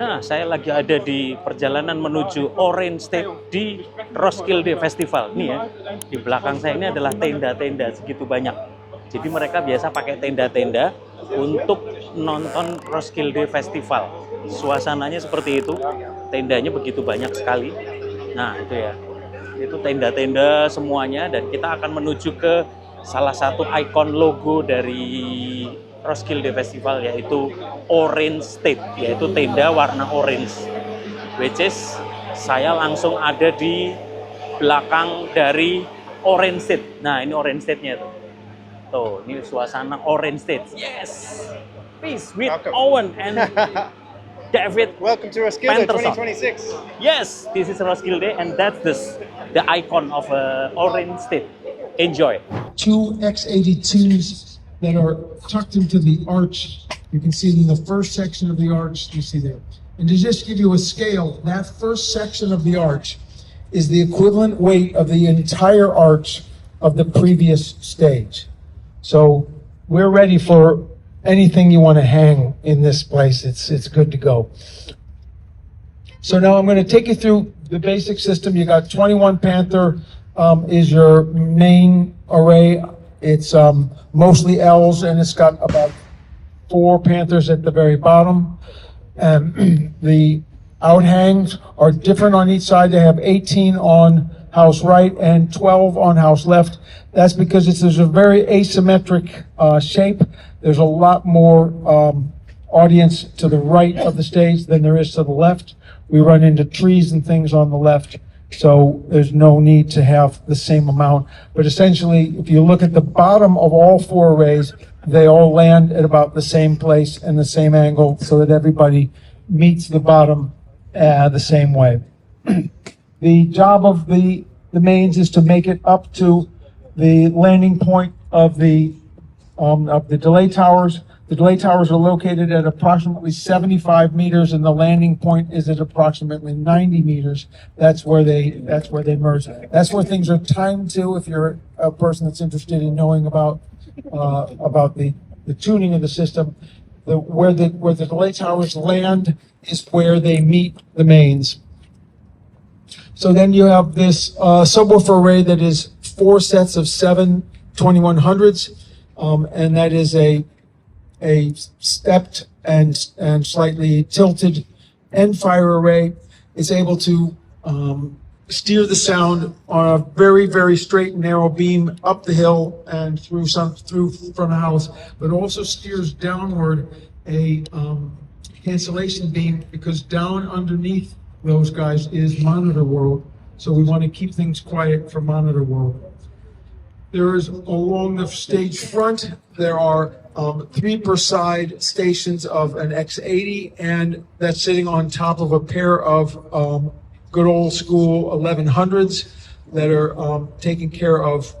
Nah, saya lagi ada di perjalanan menuju Orange State di Roskilde Festival. Nih ya, di belakang saya ini adalah tenda-tenda segitu banyak. Jadi mereka biasa pakai tenda-tenda untuk nonton Roskilde Festival. Suasananya seperti itu, tendanya begitu banyak sekali. Nah, itu ya, itu tenda-tenda semuanya dan kita akan menuju ke salah satu ikon logo dari Roskilde Festival, yaitu Orange State, yaitu tenda warna orange, which is saya langsung ada di belakang dari Orange State. Nah, ini Orange State-nya tuh. Tuh, ini suasana Orange State. Yes! Peace with Welcome. Owen and David. Welcome to Roskilde Panterson. 2026. Yes, this is Roskilde and that's the icon of Orange State. Enjoy. Two X-82s that are tucked into the arch. You can see in the first section of the arch, you see there. And to just give you a scale, that first section of the arch is the equivalent weight of the entire arch of the previous stage. So we're ready for anything you want to hang in this place. It's good to go. So now I'm going to take you through the basic system. You got 21 Panther is your main array. It's mostly L's, and it's got about 4 Panthers at the very bottom. The outhangs are different on each side. They have 18 on house right and 12 on house left. That's because there's a very asymmetric shape. There's a lot more audience to the right of the stage than there is to the left. We run into trees and things on the left, so there's no need to have the same amount. But essentially, if you look at the bottom of all 4 arrays, they all land at about the same place and the same angle so that everybody meets the bottom the same way. The job of the mains is to make it up to the landing point of the delay towers. The delay towers are located at approximately 75 meters, and the landing point is at approximately 90 meters. That's where they merge. That's where things are timed to. If you're a person that's interested in knowing about the tuning of the system, where the delay towers land is where they meet the mains. So then you have this subwoofer array that is 4 sets of 7 2100s, and that is a stepped and slightly tilted end fire array. It's able to steer the sound on a very, very straight and narrow beam up the hill and through front of house, but also steers downward a cancellation beam, because down underneath those guys is monitor world. So we want to keep things quiet for monitor world. There is, along the stage front, there are 3 per side stations of an X80, and that's sitting on top of a pair of good old school 1100s that are taking care of,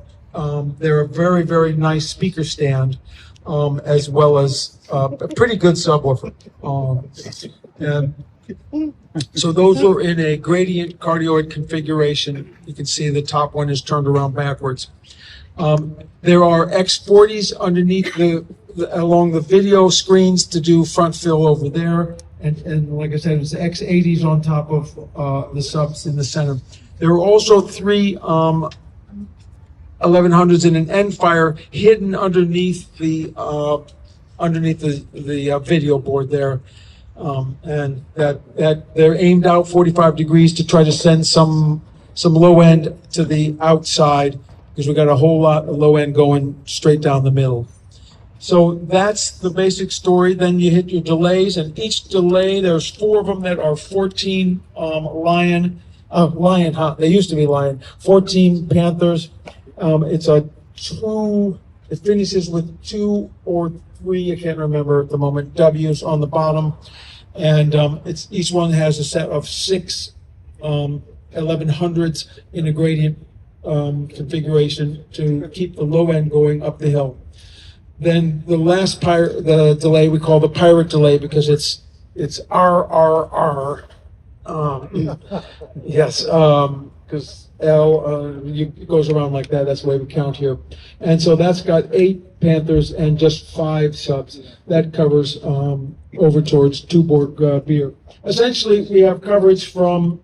they're a very, very nice speaker stand, as well as a pretty good subwoofer. And so those are in a gradient cardioid configuration. You can see the top one is turned around backwards. There are X40s underneath along the video screens to do front fill over there. And like I said, it's X80s on top of the subs in the center. There are also 3 1100s in an end fire hidden underneath the video board there. And that they're aimed out 45 degrees to try to send some low end to the outside, because we got a whole lot of low end going straight down the middle. So that's the basic story. Then you hit your delays, and each delay, there's 4 of them that are 14 Lion, they used to be Lion, 14 Panthers. It's a true, it finishes with 2 or 3, I can't remember at the moment, W's on the bottom. And each one has a set of 6 1100s in a gradient configuration to keep the low end going up the hill. Then the last the delay we call the pirate delay, because it's RRR. Yes, because L it goes around like that. That's the way we count here. And so that's got 8 Panthers and just 5 subs. That covers over towards Tuborg beer. Essentially, we have coverage from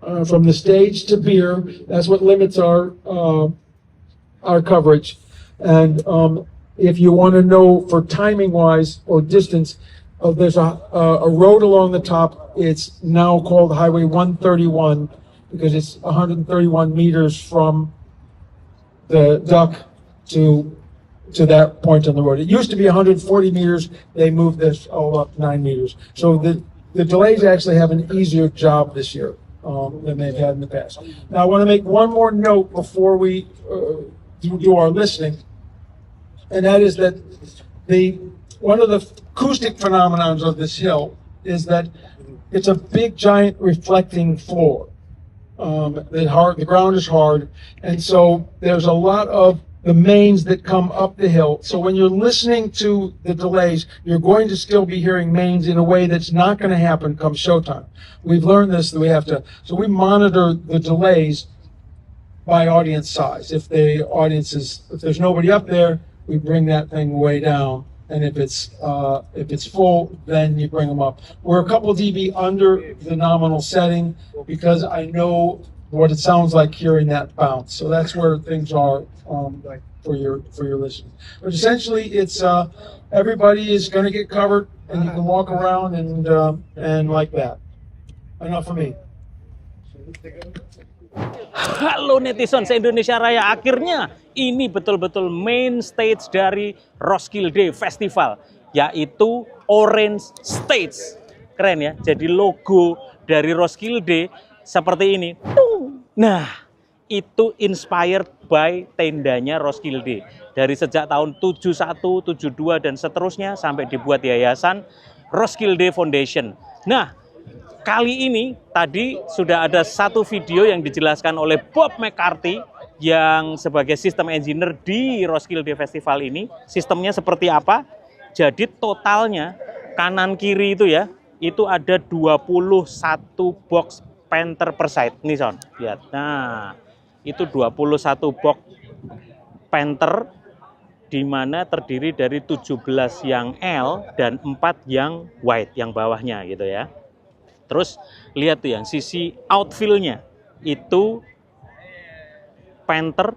the stage to beer. That's what limits our coverage. And if you want to know for timing wise or distance, there's a road along the top. It's now called Highway 131 because it's 131 meters from the duck to that point on the road. It used to be 140 meters. They moved this all up 9 meters. So the delays actually have an easier job this year than they've had in the past. Now I want to make one more note before we do our listening, and that is that one of the acoustic phenomenons of this hill is that it's a big, giant reflecting floor. The ground is hard, and so there's a lot of the mains that come up the hill. So when you're listening to the delays, you're going to still be hearing mains in a way that's not going to happen come showtime. We've learned this, that we monitor the delays by audience size. If there's nobody up there, we bring that thing way down. And if it's full, then you bring them up. We're a couple dB under the nominal setting because I know what it sounds like hearing that bounce. So that's where things are for your listening. But essentially, it's everybody is going to get covered, and you can walk around and like that. Enough for me. Halo netizen se-Indonesia Raya, akhirnya ini betul-betul main stage dari Roskilde Festival, yaitu Orange Stage. Keren ya, jadi logo dari Roskilde seperti ini. Nah, itu inspired by tendanya Roskilde. Dari sejak tahun 71, 72 dan seterusnya sampai dibuat yayasan Roskilde Foundation. Nah, kali ini tadi sudah ada satu video yang dijelaskan oleh Bob McCarthy yang sebagai sistem engineer di Roskilde Festival ini. Sistemnya seperti apa? Jadi totalnya kanan kiri itu ya, itu ada 21 box Panther per side. Nih Son, lihat. Nah, itu 21 box Panther di mana terdiri dari 17 yang L dan 4 yang white yang bawahnya gitu ya. Terus lihat tuh yang sisi outfill-nya itu Panther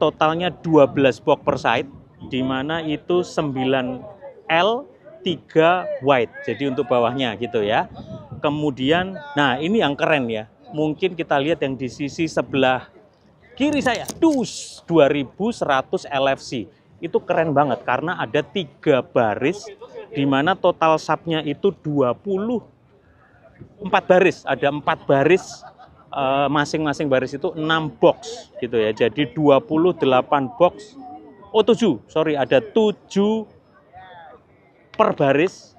totalnya 12 box per side, di mana itu 9 L, 3 white. Jadi untuk bawahnya gitu ya. Kemudian, nah ini yang keren ya. Mungkin kita lihat yang di sisi sebelah kiri saya, 2100 LFC. Itu keren banget karena ada 3 baris, di mana total subnya itu 24 baris, ada 4 baris, masing-masing baris itu 6 box gitu ya. Jadi 28 box, ada 7 per baris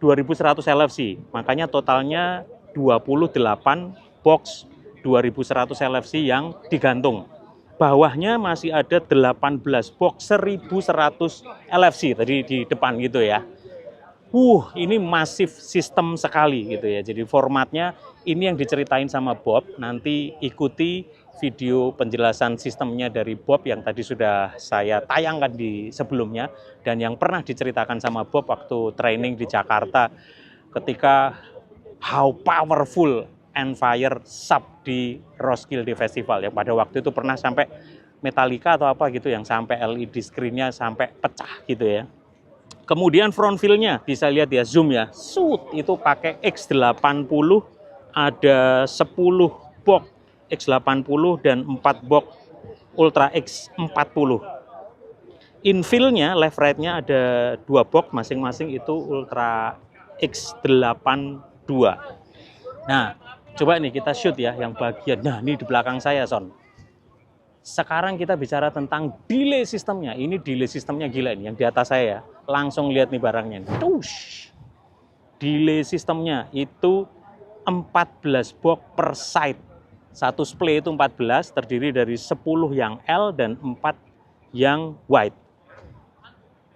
2100 LFC. Makanya totalnya 28 box 2100 LFC yang digantung. Bawahnya masih ada 18 box 1100 LFC tadi di depan gitu ya. Ini masif sistem sekali gitu ya. Jadi formatnya ini yang diceritain sama Bob. Nanti ikuti video penjelasan sistemnya dari Bob yang tadi sudah saya tayangkan di sebelumnya. Dan yang pernah diceritakan sama Bob waktu training di Jakarta ketika how powerful Enfire sub di Roskilde Festival. Yang pada waktu itu pernah sampai Metallica atau apa gitu yang sampai LED screen-nya sampai pecah gitu ya. Kemudian front wheel-nya bisa lihat ya, zoom ya. Itu pakai X80, ada 10 box X80 dan 4 box Ultra X40. Infill-nya, left right-nya ada 2 box masing-masing itu Ultra X82. Nah, coba nih kita shoot ya yang bagian. Nah, ini di belakang saya, Son. Sekarang kita bicara tentang delay sistemnya. Ini delay sistemnya gila ini, yang di atas saya. Langsung lihat nih barangnya. Delay sistemnya itu 14 box per side. Satu splay itu 14, terdiri dari 10 yang L dan 4 yang white.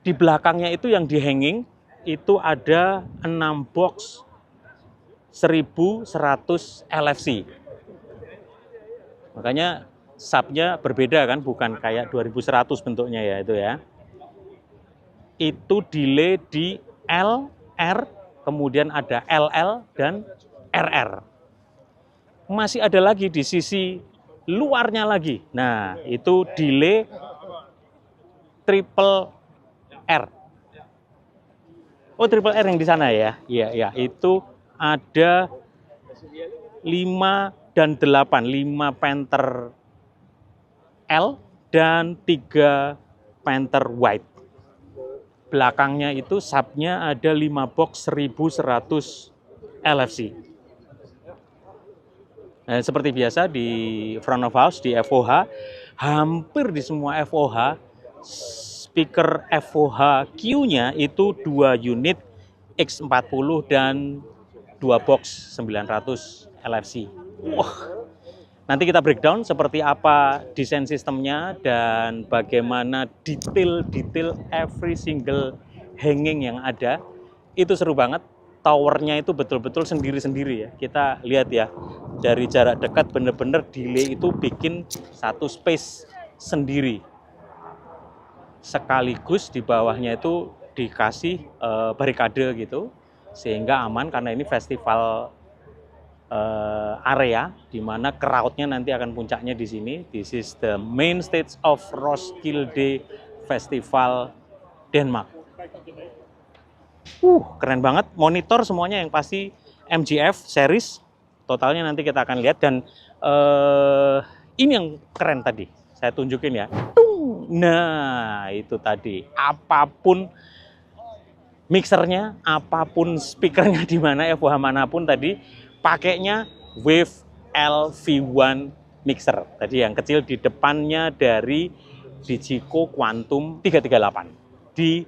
Di belakangnya itu yang di hanging, itu ada 6 box 1100 LFC. Makanya subnya berbeda kan, bukan kayak 2100 bentuknya ya itu ya. Itu delay di L, R, kemudian ada LL dan RR. Masih ada lagi di sisi luarnya lagi. Nah, itu delay triple R. Oh, triple R yang di sana ya. Iya, ya, itu ada 5 dan 8, 5 Panther L dan 3 Panther White. Belakangnya itu subnya ada 5 box 1100 LFC. Nah, seperti biasa di front of house, di FOH, hampir di semua FOH, speaker FOH Q-nya itu 2 unit X40 dan 2 box 900 LFC. Wah. Nanti kita breakdown seperti apa desain sistemnya dan bagaimana detail-detail every single hanging yang ada. Itu seru banget. Towernya itu betul-betul sendiri-sendiri ya. Kita lihat ya, dari jarak dekat bener-bener delay itu bikin satu space sendiri. Sekaligus di bawahnya itu dikasih barikade gitu, sehingga aman karena ini festival area di mana crowd-nya nanti akan puncaknya di sini. This is the main stage of Roskilde Festival Denmark. Keren banget. Monitor semuanya yang pasti MGF series. Totalnya nanti kita akan lihat dan ini yang keren tadi. Saya tunjukin ya. Nah, itu tadi. Apapun mixernya, apapun speakernya di mana, FOH manapun tadi, pakainya Wave LV1 mixer. Tadi yang kecil di depannya dari Digico Quantum 338 di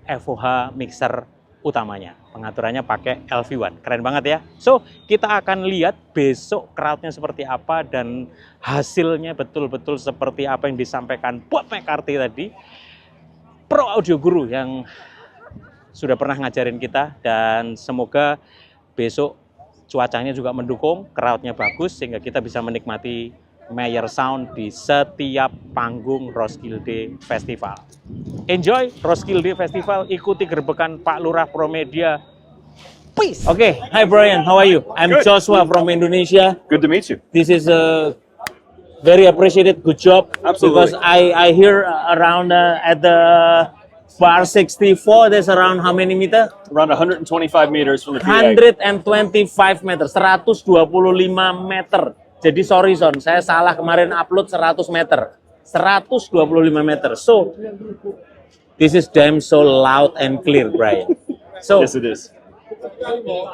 FOH mixer utamanya. Pengaturannya pakai LV1. Keren banget ya. So, kita akan lihat besok crowd-nya seperti apa dan hasilnya betul-betul seperti apa yang disampaikan Bob McCarthy tadi. Pro Audio Guru yang sudah pernah ngajarin kita, dan semoga besok cuacanya juga mendukung, crowd-nya bagus, sehingga kita bisa menikmati Mayer Sound di setiap panggung Roskilde Festival. Enjoy Roskilde Festival, ikuti gerbekan Pak Lurah Promedia. Peace! Okay, hi Brian, how are you? I'm Good. Joshua from Indonesia. Good to meet you. This is a very appreciated, good job. Absolutely. Because I hear around at the bar 64, there's around how many meter? Around 125 meters from the PA. 125 meter, 125 meter. Jadi sorry Son, saya salah kemarin upload 100 meter. 125 meter. So, this is damn so loud and clear, Brian. So, Yes, it is.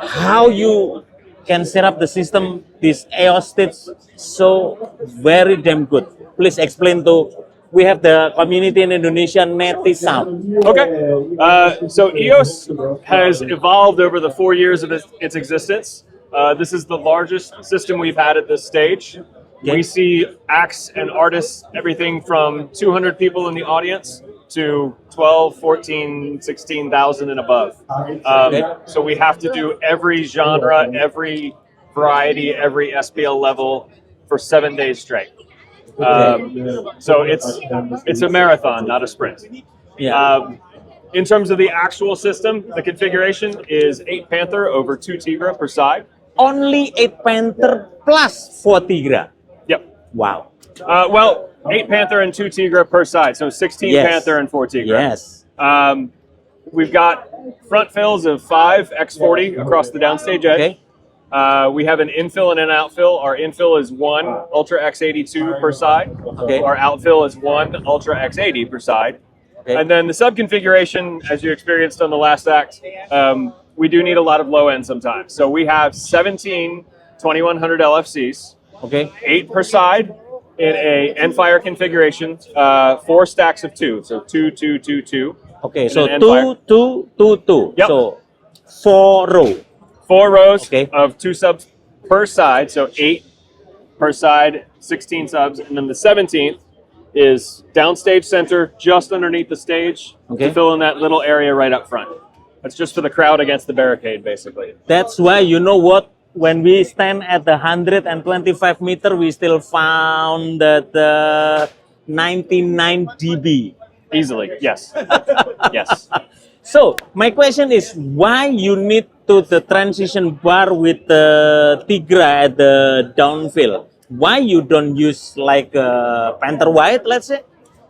how you can set up the system, this EOS stage, so very damn good. Please explain to, we have the community in Indonesia, Neti Sound. Okay. So EOS has evolved over the 4 years of its existence. This is the largest system we've had at this stage. Okay. We see acts and artists, everything from 200 people in the audience to 12, 14, 16,000 and above. So we have to do every genre, every variety, every SPL level for 7 days straight. So it's a marathon, not a sprint. Yeah. In terms of the actual system, the configuration is 8 Panther over 2 Tigra per side. Only 8 Panther plus 4 Tigra. Yep. Wow. Well, 8 Panther and 2 Tigra per side, so 16 Yes. Panther and 4 Tigra. Yes. We've got front fills of 5 X40 across the downstage edge. Okay. We have an infill and an outfill. Our infill is 1 Ultra X82 per side. Okay. Our outfill is 1 Ultra X80 per side. Okay. And then the sub configuration, as you experienced on the last act, we do need a lot of low end sometimes. So we have 17 2100 LFCs, Okay. 8 per side in a Endfire configuration, 4 stacks of 2, so 2, 2, 2, 2. Okay. in So an 2, Endfire. 2, 2, 2. Yep. So 4 row. 4 rows Okay. of 2 subs per side, so 8 per side, 16 subs, and then the 17th is downstage center just underneath the stage Okay. to fill in that little area right up front. That's just for the crowd against the barricade, basically. That's why, you know what? when we stand at the 125 meter, we still found that 99 dB. Easily, yes. Yes. So my question is, why you need to the transition bar with the Tigra at the downfill? Why you don't use like Panther White, let's say?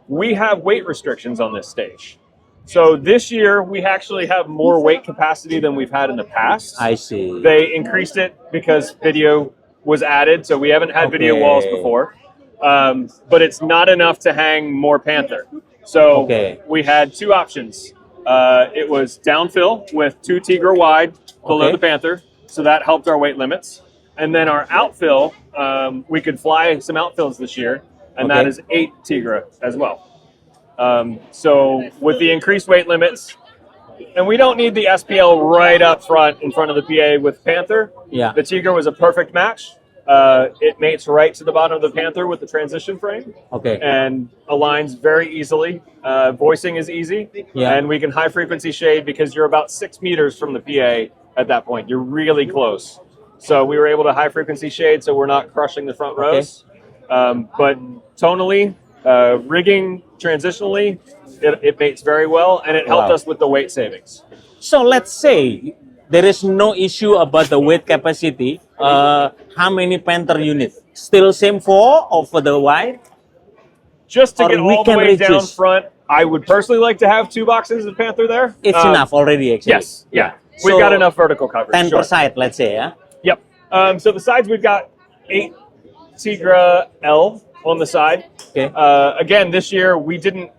We have weight restrictions on this stage. So this year we actually have more weight capacity than we've had in the past. I see. They increased it because video was added, so we haven't had video walls Okay. before. But it's not enough to hang more Panther. So Okay. we had two options. It was downfill with 2 Tigra wide below Okay. the Panther, so that helped our weight limits. And then our outfill, we could fly some outfills this year, and that Okay. is 8 Tigra as well. So with the increased weight limits, and we don't need the SPL right up front in front of the PA with Panther. Yeah. The Tigra was a perfect match. It mates right to the bottom of the Panther with the transition frame Okay. and aligns very easily. Voicing is easy, Yeah. and we can high frequency shade because you're about 6 meters from the PA at that point. You're really close. So we were able to high frequency shade so we're not crushing the front rows. But tonally, rigging, transitionally, it mates very well, and it helped Wow. us with the weight savings. So let's say there is no issue about the weight capacity. How many Panther units? Still same 4 or for the wide? Just to Or get we all the can way down reduce. front, I would personally like to have 2 boxes of Panther there. It's enough already, actually. Yes, yeah. We've So, got enough vertical coverage. 10 sure. per side, let's say, yeah? Yep. So the sides, we've got 8 Tigra L on the side. Okay. Again, this year we didn't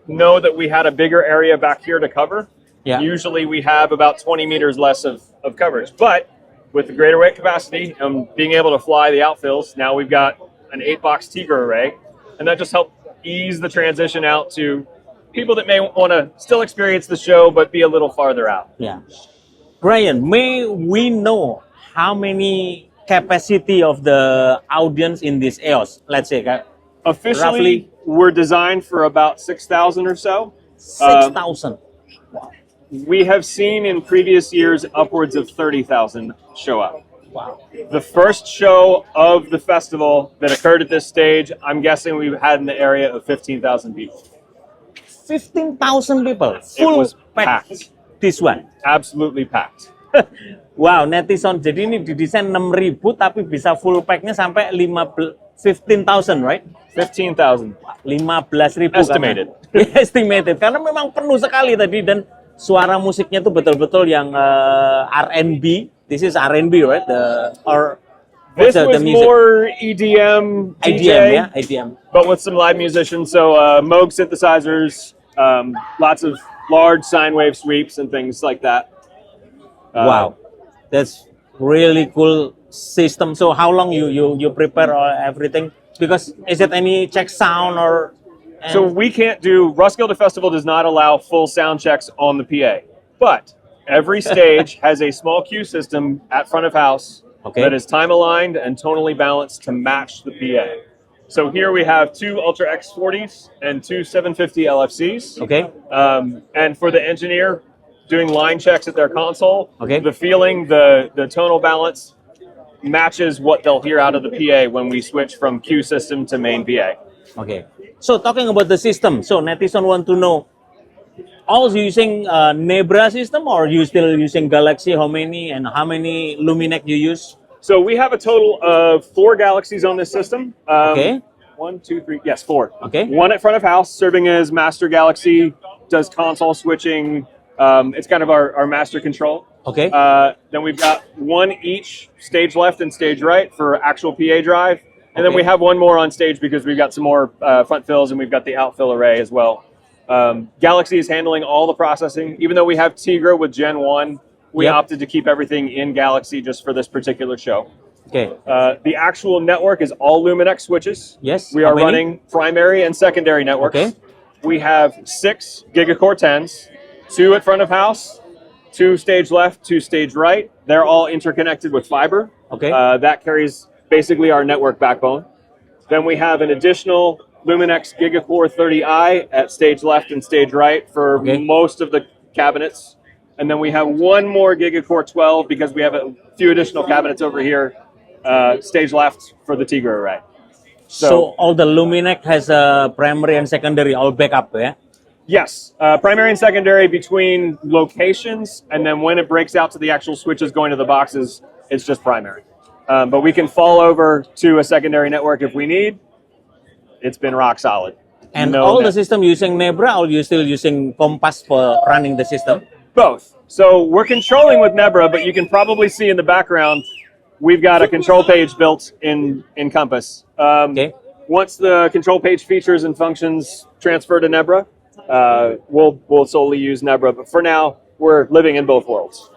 know that we had a bigger area back here to cover. Yeah. Usually we have about 20 meters less of coverage. But with the greater weight capacity and being able to fly the outfills, now we've got an 8-box Tigra array. And that just helped ease the transition out to people that may want to still experience the show but be a little farther out. Yeah. Brian, may we know how many capacity of the audience in this EOS? Let's say, Officially, Roughly. we're designed for about 6,000 or so. 6,000. We have seen in previous years upwards of 30,000 show up. Wow. The first show of the festival that occurred at this stage, I'm guessing we've had in the area of 15,000 people. 15,000 people. It Full was packed. packed. This one. Absolutely packed. Wow, Netison. Jadi ini didesain 6.000 tapi bisa full pack-nya sampai 15,000, right? 15,000. 15.000. Estimated. Estimated. Karena memang penuh sekali tadi dan suara musiknya tuh betul-betul yang R&B. This is R&B, right? This the was music? more EDM, DJ, IDM, yeah? IDM. but with some live musicians. So Moog synthesizers, lots of large sine wave sweeps and things like that. Wow. That's really cool system. So how long you prepare everything? Because is it any check sound or... So we can't do, Roskilde Festival does not allow full sound checks on the PA, but every stage has a small cue system at front of house Okay. that is time aligned and tonally balanced to match the PA. So here we have 2 Ultra X40s and 2 750 LFCs. Okay. And for the engineer doing line checks at their console, Okay. the feeling, the tonal balance matches what they'll hear out of the PA when we switch from cue system to main PA. Okay. So talking about the system, so Netison want to know, also using Nebra system or you still using Galaxy? How many and how many Luminec you use? So we have a total of 4 Galaxies on this system. Okay. 1, 2, 3, yes, 4. Okay. One at front of house, serving as master Galaxy, does console switching. It's kind of our master control. Okay. Then we've got 1 each, stage left and stage right for actual PA drive. And then Okay. we have 1 more on stage because we've got some more front fills and we've got the outfill array as well. Galaxy is handling all the processing. Even though we have Tigra with Gen 1, we Yep. opted to keep everything in Galaxy just for this particular show. Okay. The actual network is all Luminex switches. Yes. We how are many? running primary and secondary networks. Okay. We have 6 Gigacore 10s, 2 at front of house, 2 stage left, 2 stage right. They're all interconnected with fiber. Okay. That carries basically our network backbone. Then we have an additional Luminex Gigacore 30i at stage left and stage right for Okay. most of the cabinets. And then we have one more Gigacore 12 because we have a few additional cabinets over here, stage left for the Tigre array. So all the Luminec has a primary and secondary all backup, yeah? Yes, primary and secondary between locations, and then when it breaks out to the actual switches going to the boxes, it's just primary. But we can fall over to a secondary network if we need. It's been rock solid. And No all the net. system using Nebra, or you still using Compass for running the system? Both. So we're controlling with Nebra, but you can probably see in the background, we've got a control page built in Compass. Okay. Once the control page features and functions transfer to Nebra, we'll solely use Nebra. But for now, we're living in both worlds.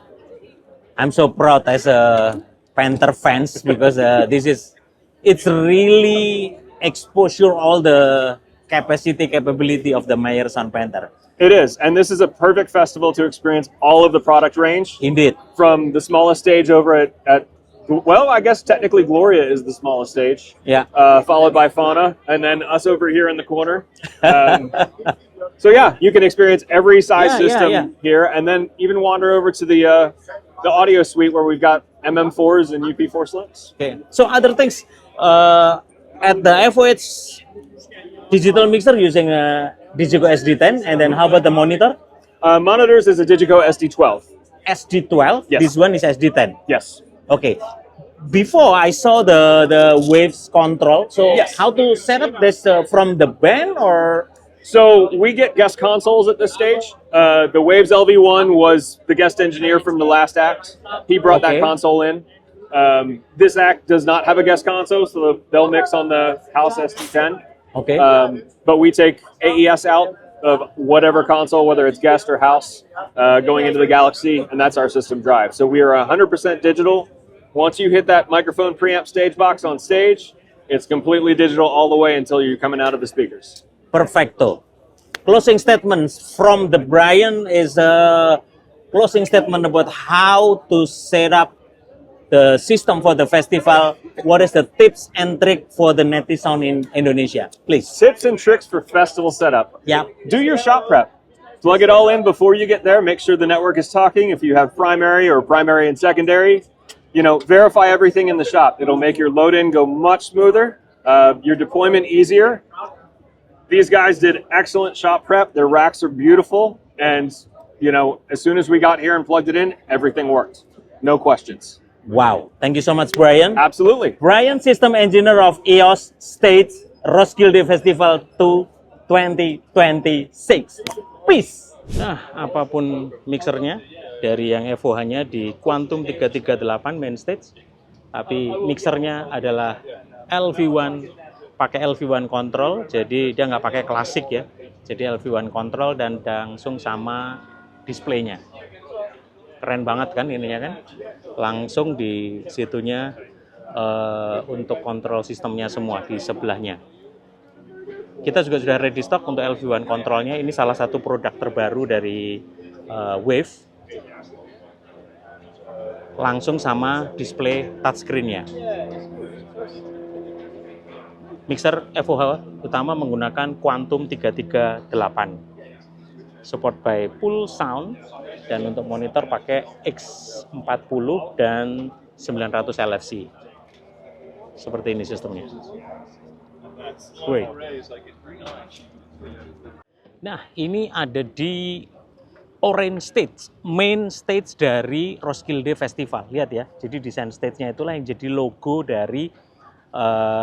I'm so proud as a Panther fans because it's really exposure all the capability of the Meyer Sound Panther. It is, and this is a perfect festival to experience all of the product range. Indeed. From the smallest stage over at well, I guess technically Gloria is the smallest stage. Yeah. Followed by Fauna, and then us over here in the corner. So yeah, you can experience every size system here, and then even wander over to the audio suite where we've got MM4s and UP4 slips. Okay. So other things at the FOH digital mixer using Digico SD10, and then how about the monitor? Monitors is a Digico SD12. SD12. Yes. This one is SD10. Yes. Okay. Before I saw the waves control. So Yes. how to set up this from the band or? So we get guest consoles at this stage. The Waves LV1 was the guest engineer from the last act. He brought Okay. that console in. This act does not have a guest console, so they'll mix on the House SD10. Okay. But we take AES out of whatever console, whether it's guest or house, going into the Galaxy, and that's our system drive. So we are 100% digital. Once you hit that microphone preamp stage box on stage, it's completely digital all the way until you're coming out of the speakers. Perfecto. Closing statements from the Brian is a closing statement about how to set up the system for the festival. What is the tips and trick for the Neti Sound in Indonesia? Please. Tips and tricks for festival setup. Yeah. Do your shop prep. Plug it all in before you get there. Make sure the network is talking. If you have primary or primary and secondary, verify everything in the shop. It'll make your load in go much smoother, your deployment easier. These guys did excellent shop prep. Their racks are beautiful. And, as soon as we got here and plugged it in, everything worked. No questions. Wow. Thank you so much, Brian. Absolutely. Brian, System Engineer of EOS Stage Roskilde Festival 2026. Peace. Nah, apapun mixernya, dari yang FOH-nya di Quantum 338 main stage, tapi mixernya adalah LV1, pakai LV1 control, jadi dia nggak pakai klasik ya, jadi LV1 control dan langsung sama displaynya. Keren banget kan ininya kan, langsung di situnya untuk kontrol sistemnya semua di sebelahnya. Kita juga sudah ready stock untuk LV1 kontrolnya. Ini salah satu produk terbaru dari Wave. Langsung sama display touchscreen-nya. Mixer FOH utama menggunakan Quantum 338. Support by Full Sound, dan untuk monitor pakai X40 dan 900 LFC. Seperti ini sistemnya. Wait. Nah, ini ada di Orange Stage, main stage dari Roskilde Festival. Lihat ya, jadi desain stage-nya itulah yang jadi logo dari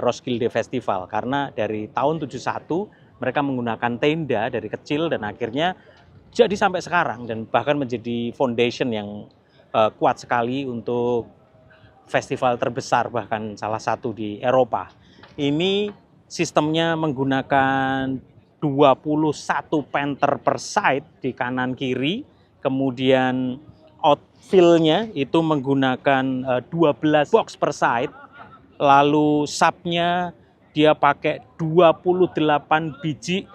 Roskilde Festival. Karena dari tahun 71 mereka menggunakan tenda dari kecil dan akhirnya jadi sampai sekarang dan bahkan menjadi foundation yang kuat sekali untuk festival terbesar, bahkan salah satu di Eropa. Ini sistemnya menggunakan 21 Panther per side di kanan kiri, kemudian outfill-nya itu menggunakan 12 box per side, lalu sub-nya dia pakai 28 biji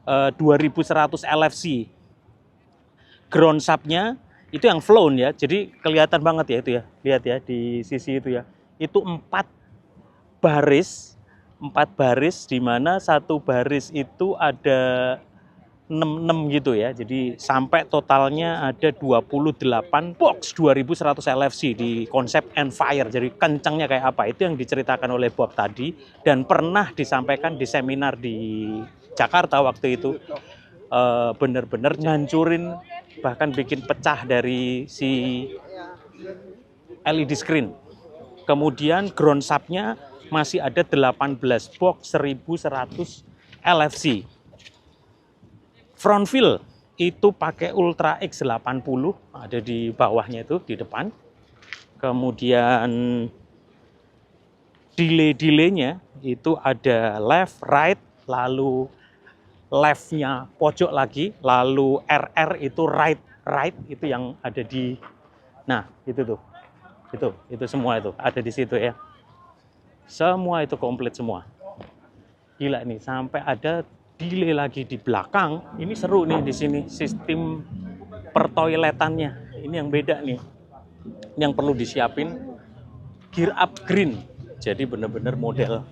2100 LFC. Ground sub-nya itu yang flown ya, jadi kelihatan banget ya itu ya, lihat ya di sisi itu ya, itu 4 baris di mana satu baris itu ada 6 gitu ya. Jadi sampai totalnya ada 28 box 2100 LFC di konsep Enfire. Jadi kencangnya kayak apa? Itu yang diceritakan oleh Bob tadi dan pernah disampaikan di seminar di Jakarta waktu itu. Bener-bener ngancurin, bahkan bikin pecah dari si LED screen. Kemudian ground subnya masih ada 18 box 1100 LFC. Front wheel itu pakai Ultra X80, ada di bawahnya itu di depan. Kemudian delay-delaynya itu ada left, right, lalu left-nya pojok lagi, lalu RR itu right, right itu yang ada di, nah itu tuh, itu semua itu ada di situ ya. Semua itu komplit semua. Gila nih, sampai ada delay lagi di belakang. Ini seru nih di sini sistem pertoiletannya. Ini yang beda nih. Ini yang perlu disiapin gear up green. Jadi benar-benar model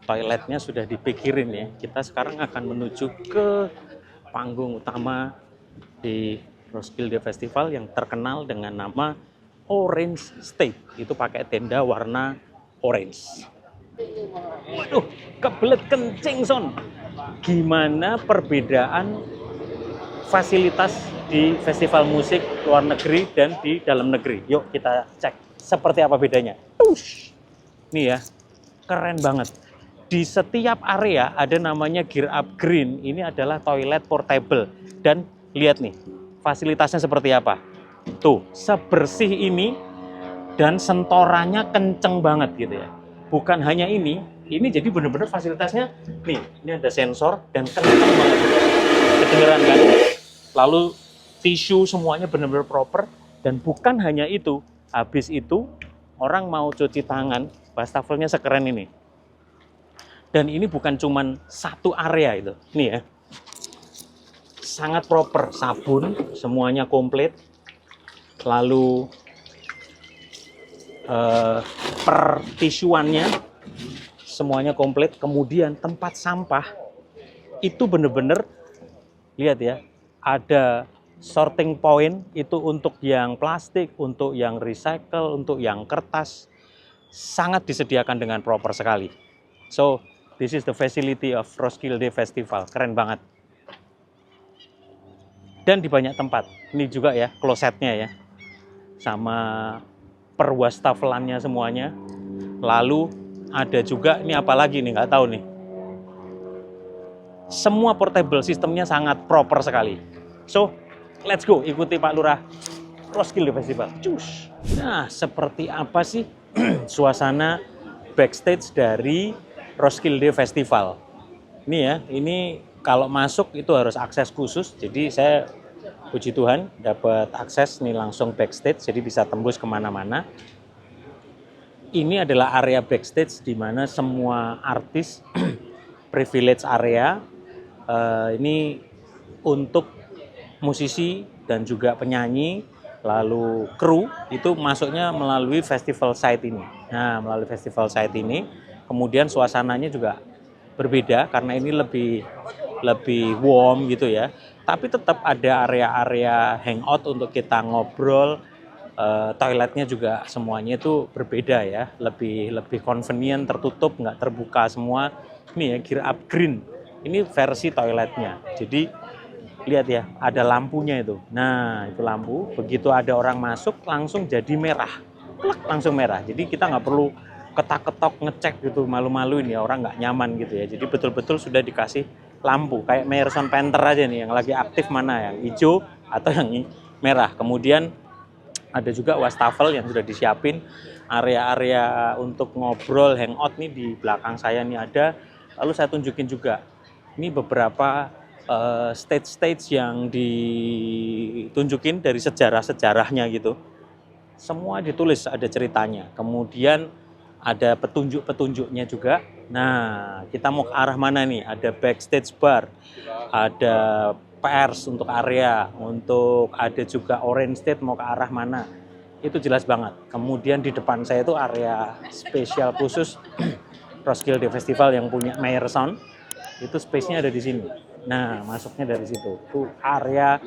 toiletnya sudah dipikirin ya. Kita sekarang akan menuju ke panggung utama di Roskilde Festival yang terkenal dengan nama Orange Stage. Itu pakai tenda warna orange. Waduh, kebelet kencing son. Gimana perbedaan fasilitas di festival musik luar negeri dan di dalam negeri? Yuk kita cek seperti apa bedanya. Nih ya, keren banget. Di setiap area ada namanya Gear Up Green. Ini adalah toilet portable. Dan lihat nih, fasilitasnya seperti apa. Tuh, sebersih ini dan sentorannya kenceng banget gitu ya. Bukan hanya ini jadi benar-benar fasilitasnya nih, ini ada sensor dan kenceng banget. Kedengeran kan? Lalu tisu semuanya benar-benar proper dan bukan hanya itu. Habis itu orang mau cuci tangan, wastafelnya sekeren ini. Dan ini bukan cuman satu area itu. Nih ya. Sangat proper, sabun semuanya komplit. Lalu pertisuannya semuanya komplit. Kemudian tempat sampah itu bener-bener lihat ya, ada sorting point itu untuk yang plastik, untuk yang recycle, untuk yang kertas, sangat disediakan dengan proper sekali. So this is the facility of Roskilde Festival, keren banget. Dan di banyak tempat, ini juga ya klosetnya ya, sama perwastafelannya semuanya. Lalu ada juga, ini apa lagi nih, nggak tahu nih. Semua portable sistemnya sangat proper sekali. So, let's go, ikuti Pak Lurah Roskilde Festival. Cus. Nah, seperti apa sih suasana backstage dari Roskilde Festival? Ini ya, ini kalau masuk itu harus akses khusus. Jadi saya puji Tuhan dapat akses nih langsung backstage, jadi bisa tembus kemana-mana. Ini adalah area backstage di mana semua artis privilege area. Ini untuk musisi dan juga penyanyi, lalu kru itu masuknya melalui festival site ini. Nah, melalui festival site ini, kemudian suasananya juga berbeda karena ini lebih warm gitu ya. Tapi tetap ada area-area hangout untuk kita ngobrol. Toiletnya juga semuanya itu berbeda ya, lebih convenient, tertutup, nggak terbuka semua. Ini ya Gear Up Green, ini versi toiletnya. Jadi lihat ya, ada lampunya itu. Nah itu lampu, begitu ada orang masuk langsung jadi merah, plek, langsung merah. Jadi kita nggak perlu ketak-ketok ngecek gitu, malu-maluin ya, orang nggak nyaman gitu ya. Jadi betul-betul sudah dikasih lampu, kayak Meyerson Panther aja nih, yang lagi aktif mana, yang hijau atau yang merah. Kemudian ada juga wastafel yang sudah disiapin, area-area untuk ngobrol, hangout nih di belakang saya nih ada. Lalu saya tunjukin juga, ini beberapa stage-stage yang ditunjukin dari sejarah-sejarahnya gitu. Semua ditulis, ada ceritanya. Kemudian ada petunjuk-petunjuknya juga. Nah, kita mau ke arah mana nih? Ada backstage bar, ada pers untuk area, untuk ada juga orange stage mau ke arah mana. Itu jelas banget. Kemudian di depan saya itu area spesial khusus Roskilde Festival yang punya Meyerson. Itu space-nya ada di sini. Nah, masuknya dari situ. Tuh area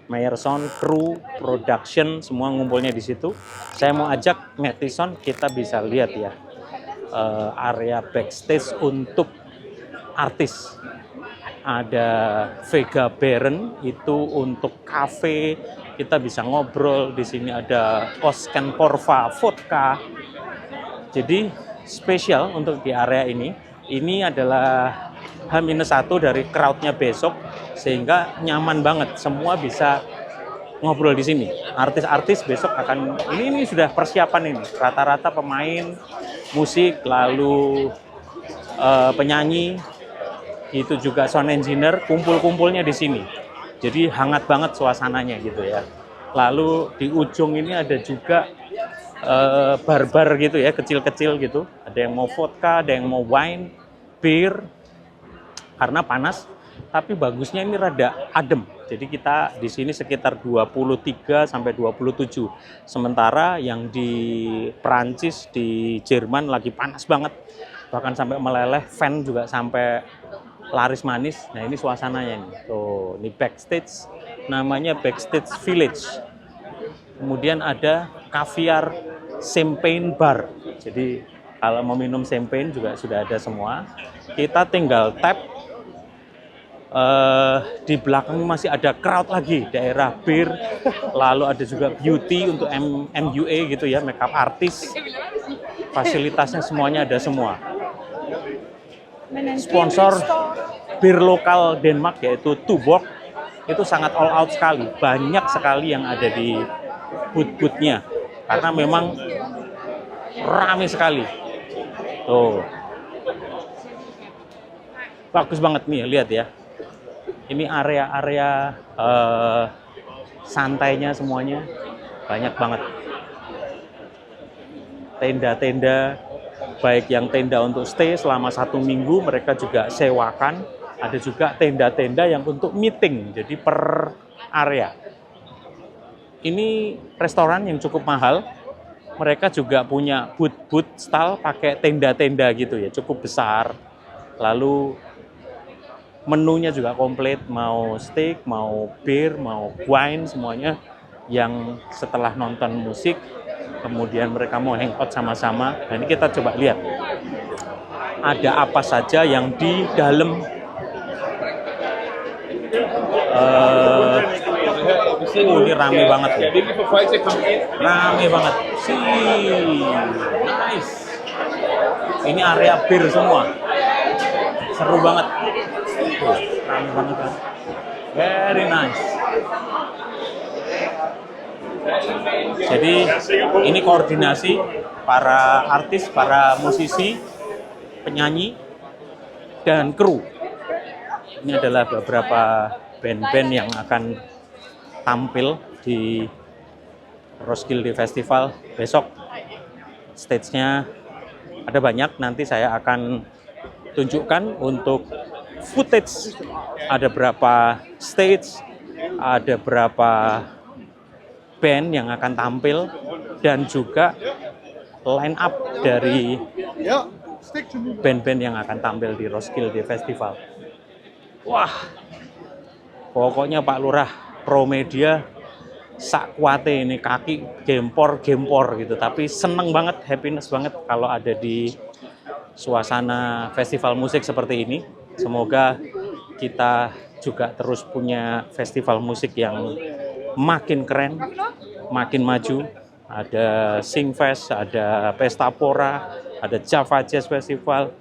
Meyerson, kru, production, semua ngumpulnya di situ. Saya mau ajak netizen, kita bisa lihat ya area backstage untuk artis. Ada Vega Baron itu untuk cafe, kita bisa ngobrol. Di sini ada Oskan Porva Vodka. Jadi spesial untuk di area ini. Ini adalah H-1 dari crowd-nya besok, sehingga nyaman banget, semua bisa ngobrol di sini. Artis-artis besok akan, ini sudah persiapan ini, rata-rata pemain musik, lalu penyanyi, itu juga sound engineer, kumpul-kumpulnya di sini. Jadi hangat banget suasananya gitu ya. Lalu di ujung ini ada juga bar-bar gitu ya, kecil-kecil gitu. Ada yang mau vodka, ada yang mau wine, bir, karena panas, tapi bagusnya ini rada adem. Jadi kita di sini sekitar 23 sampai 27. Sementara yang di Perancis, di Jerman lagi panas banget. Bahkan sampai meleleh, fan juga sampai laris manis. Nah, ini suasananya nih. Tuh, ini backstage, namanya Backstage Village. Kemudian ada Caviar Champagne Bar. Jadi kalau mau minum champagne juga sudah ada semua. Kita tinggal tap. Di belakang masih ada crowd lagi, daerah bir, lalu ada juga beauty untuk MUA gitu ya, makeup artis, fasilitasnya semuanya ada semua. Sponsor bir lokal Denmark yaitu Tuborg itu sangat all out sekali, banyak sekali yang ada di booth-boothnya karena memang ramai sekali. Tuh, bagus banget nih, lihat ya. Ini area-area santainya semuanya banyak banget. Tenda-tenda, baik yang tenda untuk stay selama 1 minggu mereka juga sewakan. Ada juga tenda-tenda yang untuk meeting, jadi per area. Ini restoran yang cukup mahal. Mereka juga punya booth-booth style pakai tenda-tenda gitu ya, cukup besar. Lalu menunya juga komplit, mau steak, mau bir, mau wine, semuanya yang setelah nonton musik, kemudian mereka mau hangout sama-sama. Dan ini kita coba lihat, ada apa saja yang di dalam ini rame banget ya. Rame banget. Nice. Ini area bir semua. Seru banget. Tuh, rame banget kan. Very nice. Jadi ini koordinasi para artis, para musisi, penyanyi, dan kru. Ini adalah beberapa band-band yang akan tampil di Roskilde Festival besok. Stage-nya ada banyak, nanti saya akan tunjukkan untuk footage. Ada berapa stage, ada berapa band yang akan tampil, dan juga line up dari band-band yang akan tampil di Roskilde Festival. Wah, pokoknya Pak Lurah Pro Media sak kuate ini, kaki gempor gitu, tapi seneng banget, happiness banget kalau ada di suasana festival musik seperti ini. Semoga kita juga terus punya festival musik yang makin keren, makin maju. Ada Singfest, ada Pesta Pora, ada Java Jazz Festival,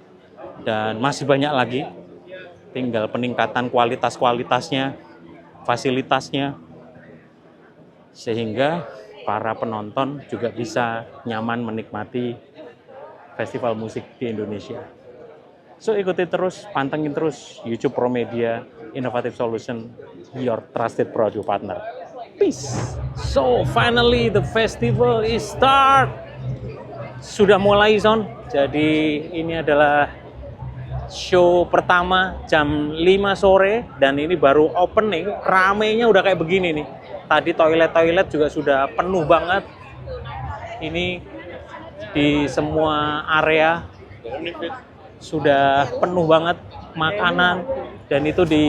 dan masih banyak lagi. Tinggal peningkatan kualitasnya, fasilitasnya, sehingga para penonton juga bisa nyaman menikmati festival musik di Indonesia. So, ikuti terus, pantengin terus YouTube Pro Media, Innovative Solution, your trusted product partner. Peace. So, finally the festival is start. Sudah mulai, Son. Jadi ini adalah show pertama jam 5 sore dan ini baru opening. Ramenya udah kayak begini nih. Tadi toilet juga sudah penuh banget. Ini di semua area sudah penuh banget, makanan Dan itu di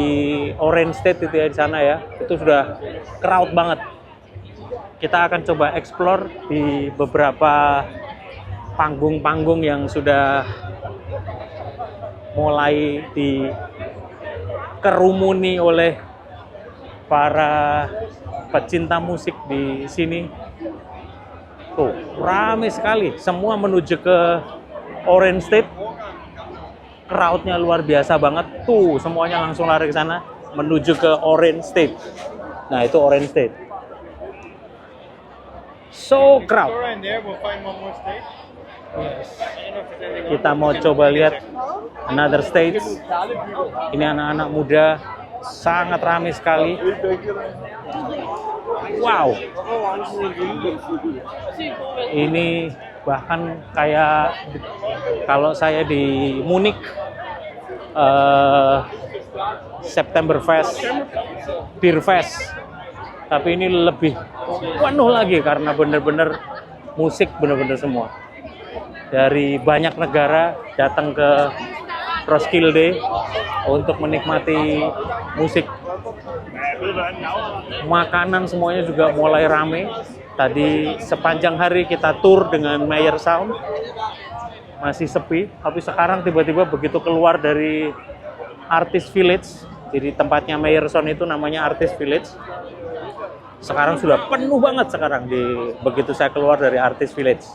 Orange State itu ya, di sana ya, itu sudah crowd banget. Kita akan coba explore di beberapa panggung-panggung yang sudah mulai dikerumuni oleh para pecinta musik di sini. Tuh, rame sekali. Semua menuju ke Orange State. Crowd-nya luar biasa banget. Tuh, semuanya langsung lari ke sana menuju ke Orange State. Nah, itu Orange State. So crowd. Kita mau coba lihat another stage. Ini anak-anak muda, sangat ramai sekali. Wow. Ini bahkan kayak kalau saya di Munich, September Fest, Beer Fest. Tapi ini lebih penuh lagi karena bener-bener musik bener-bener semua. Dari banyak negara datang ke Roskilde untuk menikmati musik. Makanan semuanya juga mulai rame. Tadi sepanjang hari kita tour dengan Mayer Sound, masih sepi. Tapi sekarang tiba-tiba begitu keluar dari Artist Village, jadi tempatnya Mayer Sound itu namanya Artist Village. Sekarang sudah penuh banget sekarang begitu saya keluar dari Artist Village.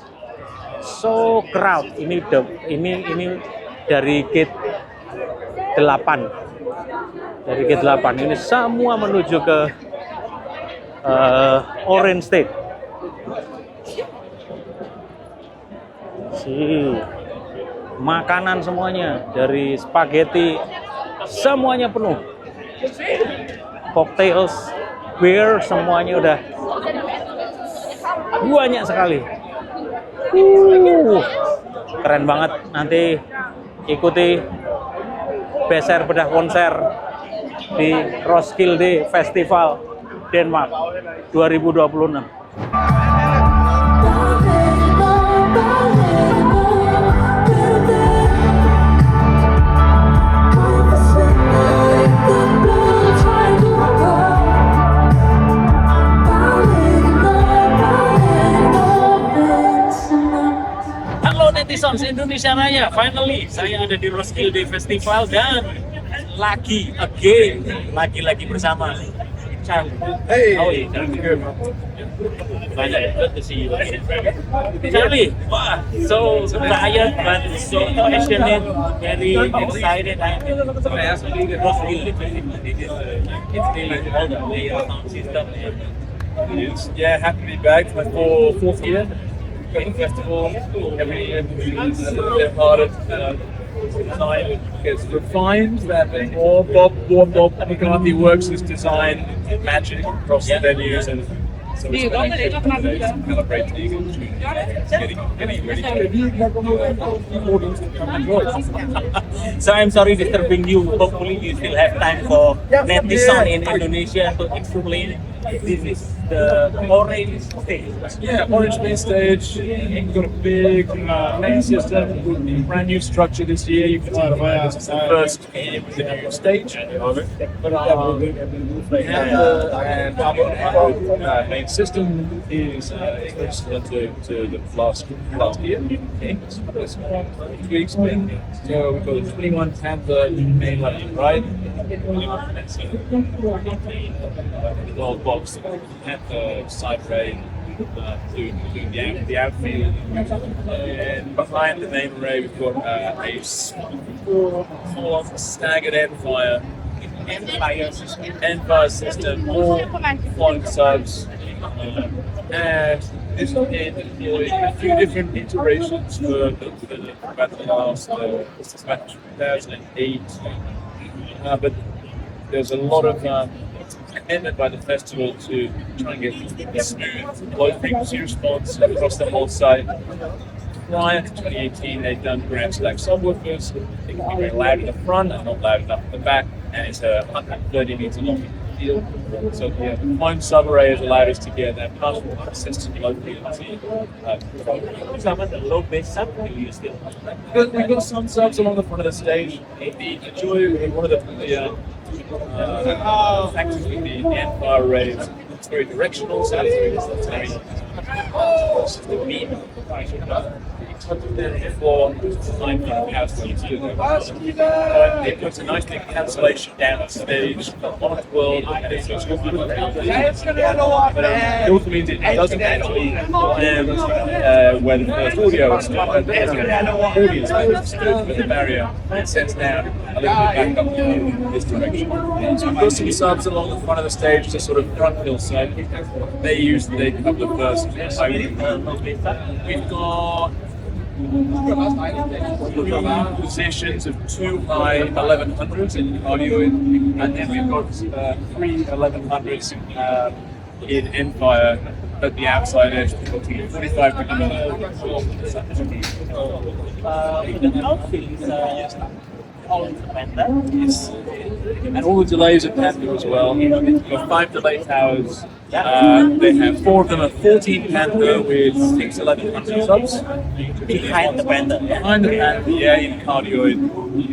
So crowd. Ini dari gate 8. Dari gate 8 ini semua menuju ke Orange State. Makanan semuanya dari spaghetti semuanya penuh. Cocktails, beer semuanya udah banyak sekali. Keren banget. Nanti ikuti Beser Bedah konser di Roskilde Festival Denmark 2026. Netisons Indonesia Raya, finally saya ada di Roskilde Festival dan lagi-lagi bersama Charlie. Hey, how are you? good. Good to see you again. Charlie, wow, so tired but so passionate, very excited. I'm Roskilde Festival. It's really all the Mayer Sound system. Yeah, happy to be back for my fourth year. Film festival every year, a little bit harder design gets refined. That more Bob McCarthy works his design magic across the venues, and so it's really good to celebrate the getting ready for audience to come and enjoy. So I'm sorry disturbing you. Hopefully you still have time for Netizen in Indonesia to explain. This is the Orange Stage. Yeah, Orange main stage. We've got a big main system, brand new structure this year. You can see this is the first game of the new stage. But our main system is very similar to the last year. It's 2 weeks been. So we've got a 21 Panther main line ride. 21 Gold box, Panther side raid. Doing the outfield, and behind the main array we've got a full-on staggered Empire system, all flying subs, and this in a few different iterations for about the last this is about 2008, but there's a lot of commitment by the festival to try and get a smooth low frequency response across the whole site. Prior to 2018, they've done grand stack subwoofers. They can be very loud in the front and not loud enough in the back, and it's a 130 meter long deal. So yeah, the Clone subarray has allowed us to get that partial consistent locally. Sama the low base sub do you still? We've got some subs along the front of the stage. The Joy, one of the factors with the Empire array is it's very directional, so it's very the beam. Therefore, time for the house to use it. It puts a nice big cancellation down the stage on its world, and it's just but it also means it doesn't actually land where the first audio is stored. There's an audience with the barrier. It sets down a little bit back up in this direction. So we've got some subs along the front of the stage to sort of front hill side. They cover the first. We've got positions of 2 high 1100s in audio, and then we've got 3 1100s in Empire at the outside edge, 45 degrees. The outfield is all independent. Yes. And all the delays at Panther as well. We've got 5 delay towers. They have 4 of them at 14 Panther with 6 1100 subs. Behind the Panther. Behind the Panther, yeah, in cardioid.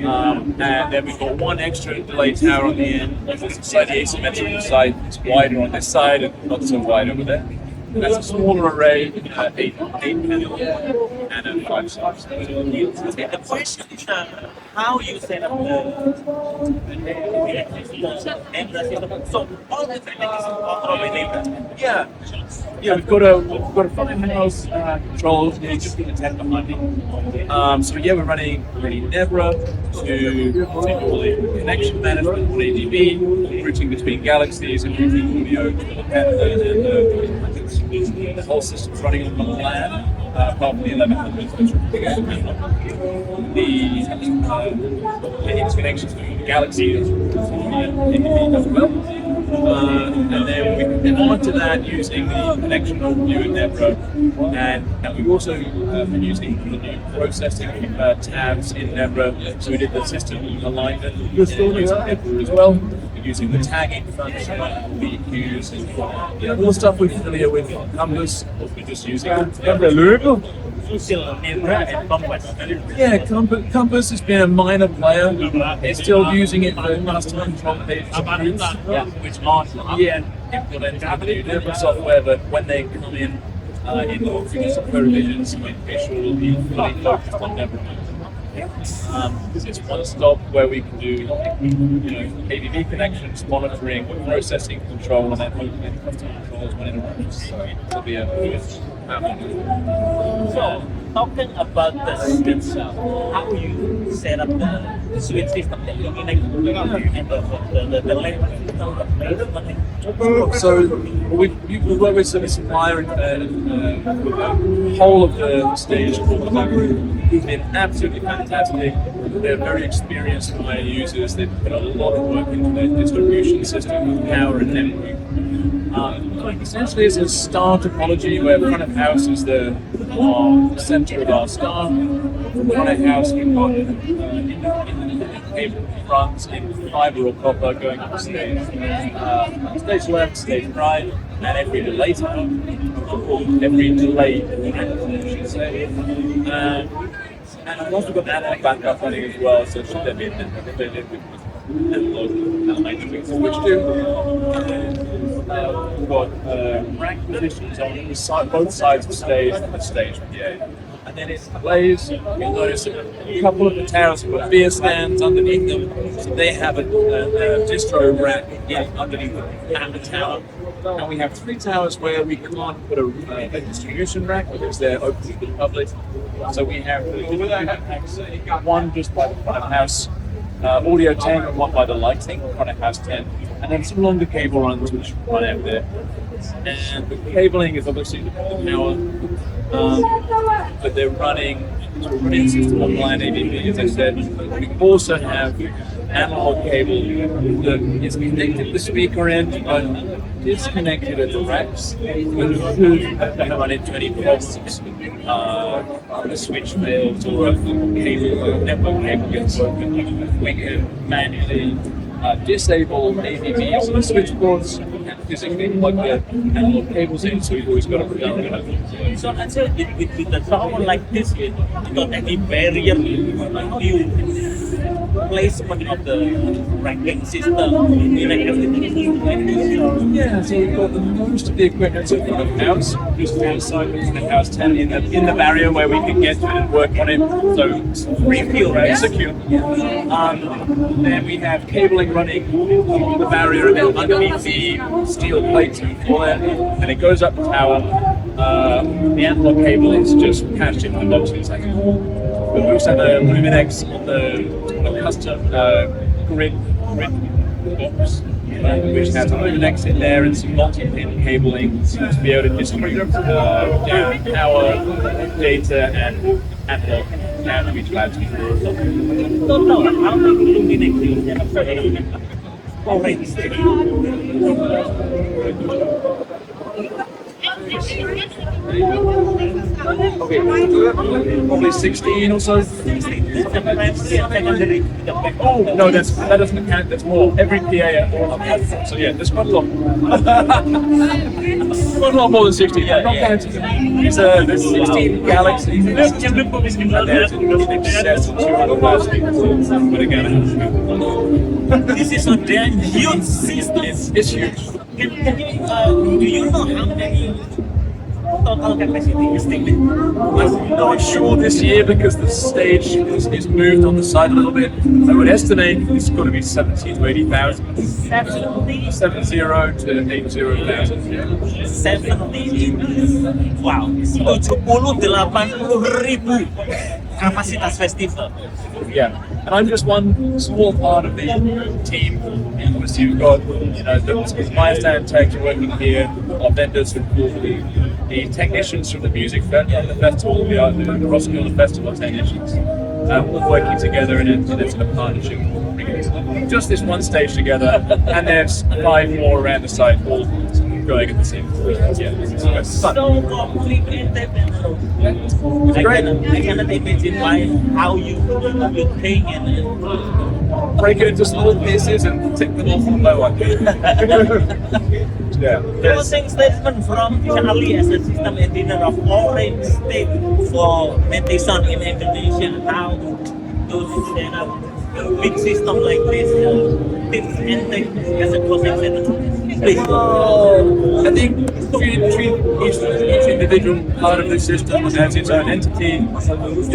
And then we've got 1 extra delay tower on the end. It's slightly asymmetrical side. It's wider on this side and not so wide over there. That's a smaller array, 8 panel and 5 subs. The question is how you set up the system. So all the training is controlled. Yeah, we've got a front house controls. You just need to tap behind me. So yeah, we're running Nebra to do all the connection management on ADB, routing between galaxies and routing audio to the Panther and the whole system's running on one plan. Apart from the 1100s, which are the connections between the galaxies as well. And then we can monitor that using the connection view in Nebra, and we've also been using the new processing tabs in Nebra. So we did the system alignment using Nebra as well, using the tagging function, the cues, and all the stuff we're familiar with. Compass, we're just using Still Nebra and Compass. Yeah, Compass has been a minor player. They're still using it for custom control pages and groups, which aren't implemented with the new Nebra software, but when they come in the future revisions, make sure we'll be fully focused on Nebra. It's one stop where we can do ADV connections, monitoring, processing control, and then hopefully custom controls when it arrives. So it'll be a So talking about the switch, how you set up the switch system that you connect and the label system, So we work with a supplier in the whole of the stage who've been absolutely fantastic. They're very experienced fire users. They've put a lot of work into their distribution system with power and network. Essentially, it's a star topology where front of house is the center of our star. From front of house, we've got cable runs in fiber or copper going up stage. Stage left, stage right, and every delay tower, every delay, I should say. And I've also got analog backup running as well, so should there be an analog which do. We've got rack positions on both sides of the stage and the stage PA. And then it's delays. You'll notice a couple of the towers have got beer stands underneath them, so they have a distro rack underneath the tower. And we have 3 towers where we can't put a distribution rack because they're open to the public. So we have one just by the front of house, audio 10, and one by the lighting, front of house 10, and then some longer cable runs which run out there. And the cabling is obviously the power, but they're running system online ADB, as I said. We also have analog cable that is connected to the speaker end, but disconnected at the racks. We should run into any problems. A switch fails or a network cable gets broken. We can manually disable ABBs and switchboards and physically plug the analog cables in, so you've always got a redundant. So let's say with the someone like this, without any barrier, you placement of the ranking system, you like everything like this. Yeah, so we've got most of the equipment in front of the house, just outside the house 10 in the barrier where we can get to it and work on it. So refuel, right? Secure. Then we have cabling running along the barrier and then underneath the steel plates before that, and it goes up the tower. The analog cable is just patched into the box inside. We also have a Luminex on the custom grid box, which has a Luminex in there and some multi-pin cabling to be able to distribute down power, data, and analog down to each battery. Total, how many Luminex you have for orange state? Okay, probably 16 or so. Oh no, that doesn't count. That's more. Every PA. So yeah, there's quite a lot. Quite a lot more than 16. Yeah, not counting. There's 16 galaxies. And there's an excess of 200,000. But again, This is a damn huge system. it's huge. Do you know how many total capacity estimate? I'm not sure this year because the stage is moved on the side a little bit. I would estimate it's going to be 70 to 80,000. 70? 70 to 80,000. 70. Wow, 78.000 kapasitas festival. Yeah, and I'm just one small part of the team. Obviously, you've got the Maya Tech working here, our vendors from the technicians from the music festival, the Roskilde Festival technicians, all working together in a sort of partnership. Just this one stage together, and there's 5 more around the site, all going at the same time. Yeah, it's fun. So complicated. I cannot imagine how you think and Break it into small pieces and take them off one by one. Yeah. closing statement from Charlie as a system engineer of Orange State for Matheson in Indonesia. How to set up a big system like this, tips and tricks as a closing statement. Please. I think treat each individual part of the system as its own entity.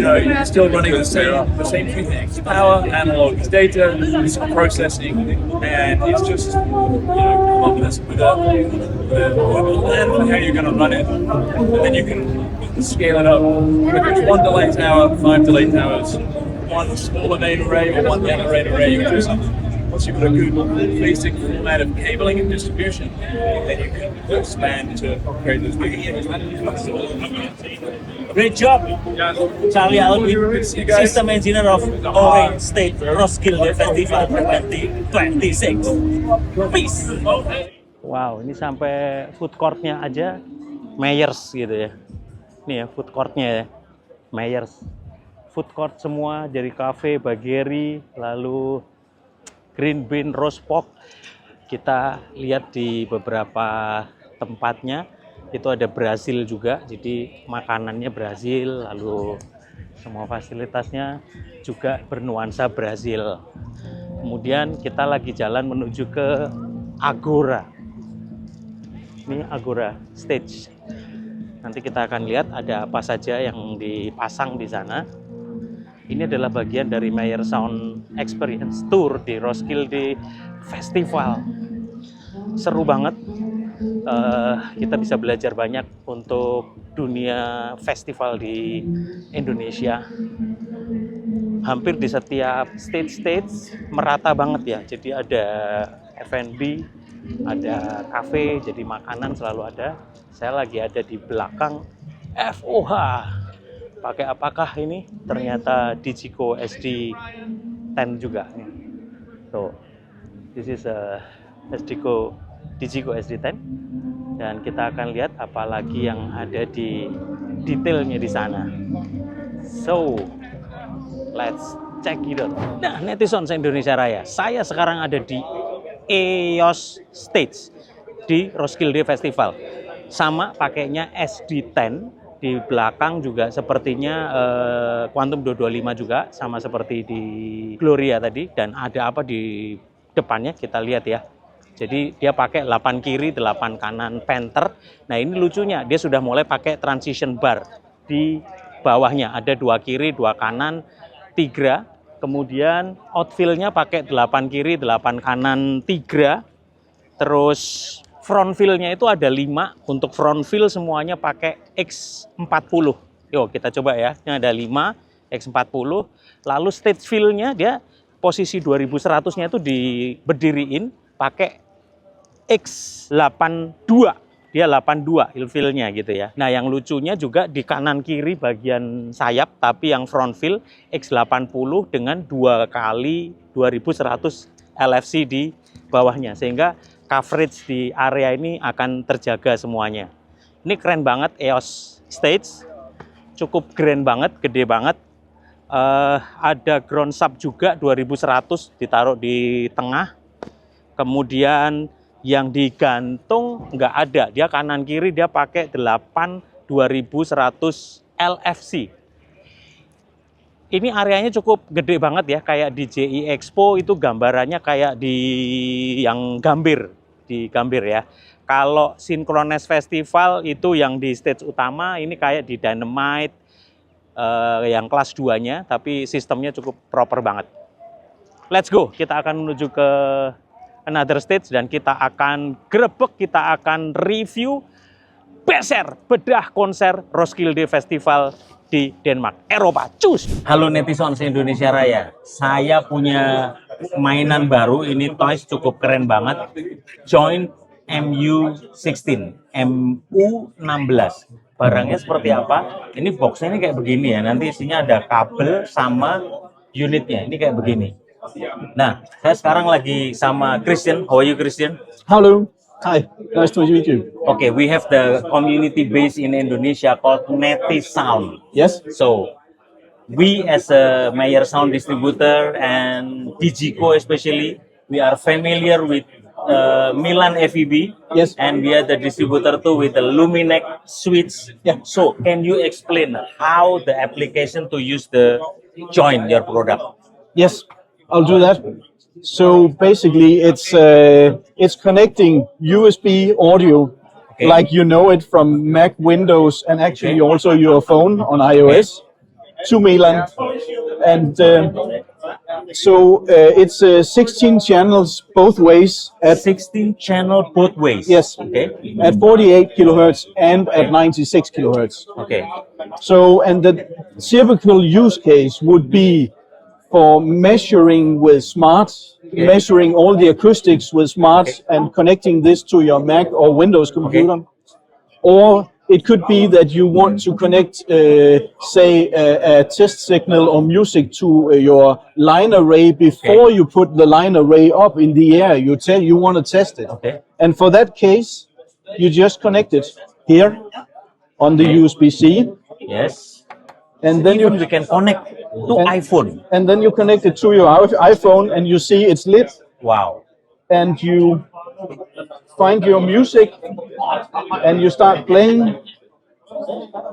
You're still running the same 3 things: power, analog, it's data, it's processing, and it's just come up with a plan for how you're going to run it, and then you can scale it up. Whether it's 1 delay tower, 5 delay towers, 1 smaller main array, or 1 young array, you can do something. Once you've got a good basic format of cabling and distribution, then you can expand to create those big Great job, Charlie Alvin, system engineer of Orange State Roskilde Festival 2026. Peace. Wow, ini sampai food courtnya aja Meyers gitu ya. Ini ya food courtnya ya, Meyers. Food court semua dari cafe, bageri, lalu Green Bean Roast Pork. Kita lihat di beberapa tempatnya itu ada Brazil juga, jadi makanannya Brazil, lalu semua fasilitasnya juga bernuansa Brazil. Kemudian kita lagi jalan menuju ke Agora. Ini Agora Stage. Nanti kita akan lihat ada apa saja yang dipasang di sana. Ini adalah bagian dari Meyer Sound Experience Tour di Roskilde Festival. Seru banget. Kita bisa belajar banyak untuk dunia festival di Indonesia. Hampir di setiap stage merata banget ya. Jadi ada F&B, ada cafe, jadi makanan selalu ada. Saya lagi ada di belakang FOH. Pakai apakah ini? Ternyata Digico SD10 juga nih. So, this is a Digico SD10, dan kita akan lihat apa lagi yang ada di detailnya di sana. So, let's cekidot. Nah, netizen se-Indonesia Raya, saya sekarang ada di EOS Stage di Roskilde Festival. Sama pakainya SD10, di belakang juga sepertinya Quantum 225 juga, sama seperti di Gloria tadi. Dan ada apa di depannya, kita lihat ya. Jadi dia pakai 8 kiri, 8 kanan Panther. Nah ini lucunya, dia sudah mulai pakai transition bar di bawahnya. Ada 2 kiri, 2 kanan, Tigra. Kemudian outfill-nya pakai 8 kiri, 8 kanan Tigra. Terus front fill-nya itu ada 5. Untuk front fill semuanya pakai X40. Yuk kita coba ya. Ini ada 5 X40. Lalu stage fill-nya dia posisi 2100-nya itu diberdiriin pakai X82. Dia 82 ilfil-nya gitu ya. Nah, yang lucunya juga di kanan kiri bagian sayap, tapi yang front fill X80 dengan 2 kali 2100 LFC di bawahnya. Sehingga coverage di area ini akan terjaga semuanya. Ini keren banget EOS Stage. Cukup keren banget, gede banget. Ada ground sub juga 2100 ditaruh di tengah. Kemudian yang digantung nggak ada, dia kanan kiri dia pakai 8 2100 LFC. Ini areanya cukup gede banget ya, kayak di JI Expo itu gambarannya kayak di yang Gambir, di Gambir ya. Kalau Synchronous Festival itu yang di stage utama, ini kayak di Dynamite yang kelas 2-nya, tapi sistemnya cukup proper banget. Let's go, kita akan menuju ke another stage dan kita akan grebek, kita akan review bedah konser Roskilde Festival di Denmark, Eropa. Cus! Halo netizen se-Indonesia Raya, saya punya mainan baru, ini toys cukup keren banget. Joint MU16, MU16. Barangnya seperti apa? Ini boxnya ini kayak begini ya, nanti isinya ada kabel sama unitnya, ini kayak begini. Nah, saya sekarang lagi sama Christian. How are you, Christian? Hello. Hi. Nice to meet you. Okay, we have the community base in Indonesia called Neti Sound. Yes. So, we as a Mayer Sound distributor and Digico especially, we are familiar with Milan FEB. Yes. And we are the distributor too with the Luminec switch. Yeah. So, can you explain how the application to use the join your product? Yes, I'll do that. So basically, it's connecting USB audio, Okay. like you know it from Mac, Windows, and actually also your phone on iOS, to Milan, and so it's 16 channels both ways at 16 channel both ways. yes, Okay. at 48 kilohertz and at 96 kilohertz. Okay. So, and the typical use case would be for measuring with smarts, measuring all the acoustics with smarts and connecting this to your Mac or Windows computer. Or it could be that you want to connect, say, a test signal or music to your line array before you put the line array up in the air. You want to test it. Okay. And for that case, you just connect it here on the USB-C. Yes. And then Even we can connect to And- iPhone. and then you connect it to your iPhone and you see it's lit Wow. and you find your music and you start playing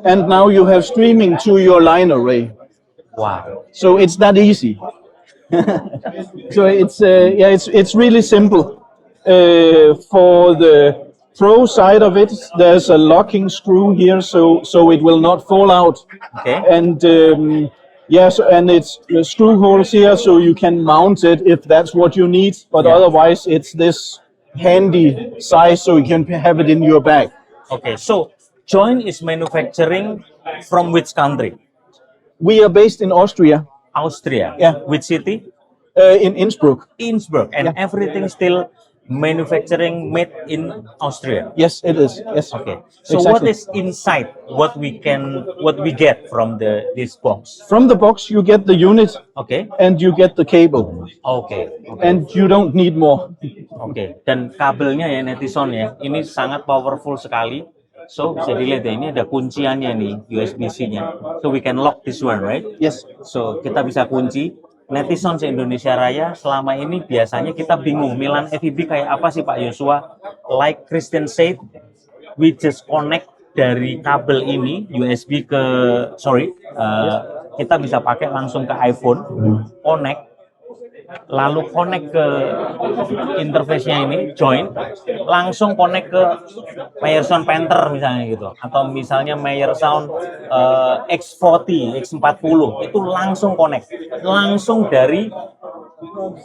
and now you have streaming to your line array. Wow. So it's that easy. So it's really simple. For the pro side of it, there's a locking screw here, so it will not fall out. Okay. And yes, and it's the screw holes here, so you can mount it if that's what you need. But Yeah. otherwise, it's this handy size, so you can have it in your bag. Okay. So Join is manufacturing from which country? We are based in Austria, Austria. Yeah. Which city? in Innsbruck. Innsbruck. And Yeah. everything still manufacturing made in Austria. Yes, it is. Yes. Okay. So what Exactly. is inside? What we get from this box? From the box, you get the unit Okay. and you get the cable, Okay. and you don't need more. Oke, dan kabelnya ya netizen ya, ini sangat powerful sekali. So bisa dilihat ya, ini ada kunciannya nih, USB-C-nya. So we can lock this one, right? Yes. So kita bisa kunci. netizen se-Indonesia Raya selama ini biasanya kita bingung Milan FEB kayak apa sih Pak Yosua? Like Christian said, we just connect dari kabel ini USB ke kita bisa pakai langsung ke iPhone, connect, lalu connect ke interface-nya ini, join, langsung connect ke Meyer Sound Panther misalnya gitu, atau misalnya Meyer Sound X40, X40, itu langsung connect, langsung dari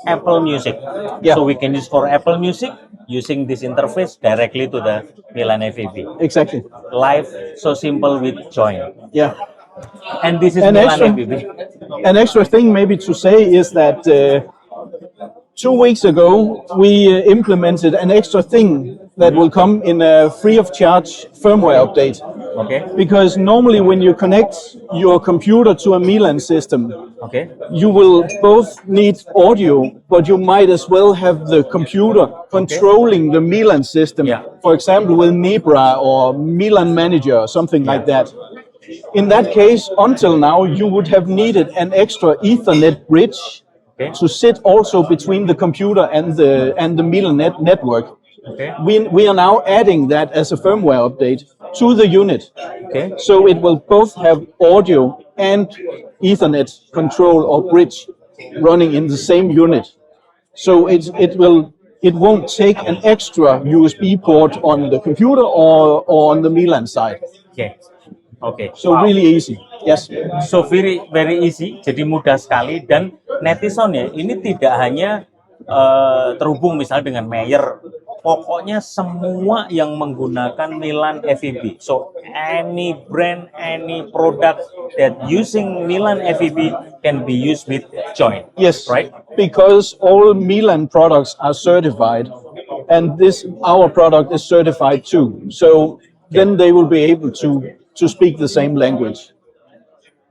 Apple Music. Yeah. So we can use for Apple Music using this interface directly to the Milan FEB. Exactly. Live, so simple with join. Yeah. And this is An Milan extra, FEB. an extra thing maybe to say is that 2 weeks ago we implemented an extra thing that will come in a free of charge firmware update. Okay. Because normally when you connect your computer to a Milan system, Okay. you will both need audio, but you might as well have the computer controlling the Milan system. Yeah. For example, with Nebra or Milan Manager or something like that. In that case, until now, you would have needed an extra Ethernet bridge Okay. to sit also between the computer and the Milan network. Okay. We are now adding that as a firmware update to the unit. Okay. So it will both have audio and Ethernet control or bridge running in the same unit. So it won't take an extra USB port on the computer or on the Milan side. Okay. Okay. So really easy. Yes. So very easy, jadi mudah sekali, dan netizen ya ini tidak hanya terhubung misalnya dengan Meyer, pokoknya semua yang menggunakan Milan FEB. So any brand, any product that using Milan FEB can be used with join. Yes. Right? Because all Milan products are certified, and our product is certified too. So then they will be able to speak the same language.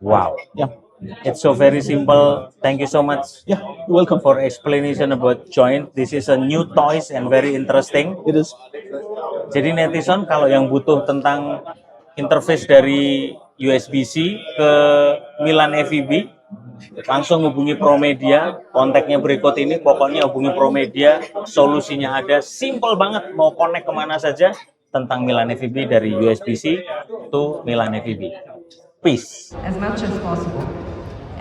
Wow. Yeah. It's so very simple. Thank you so much. Yeah. You're welcome. For explanation about join. This is a new toys and very interesting. It is. Jadi netizen kalau yang butuh tentang interface dari USB-C ke Milan FEB, langsung hubungi Promedia. Kontaknya berikut ini. Pokoknya hubungi Promedia. Solusinya ada. Simple banget. Mau connect kemana saja tentang Milan FEB dari USB-C to Milan FEB. Peace. As much as possible.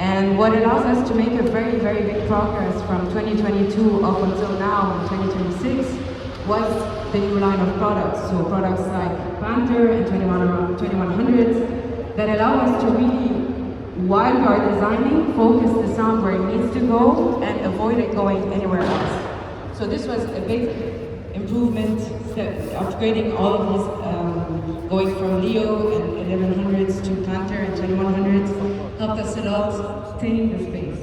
And what allows us to make a very, very big progress from 2022 up until now in 2026 was the new line of products. So products like Panther and 2100s that allow us to really, while we are designing, focus the sound where it needs to go and avoid it going anywhere else. So this was a big improvement, upgrading all of these, going from Leo and 1100s to Panther and 2100s, helped us a lot staying the space.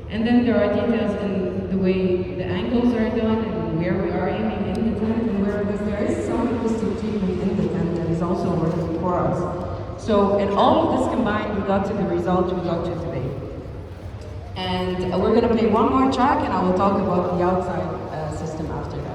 And then there are details in the way the angles are done and where we are aiming in the tent, and where, because there is some acoustic treatment in the tent that is also working for us. So, and all of this combined, we got to the result we got to today. And we're going to play one more track, and I will talk about the outside system after that.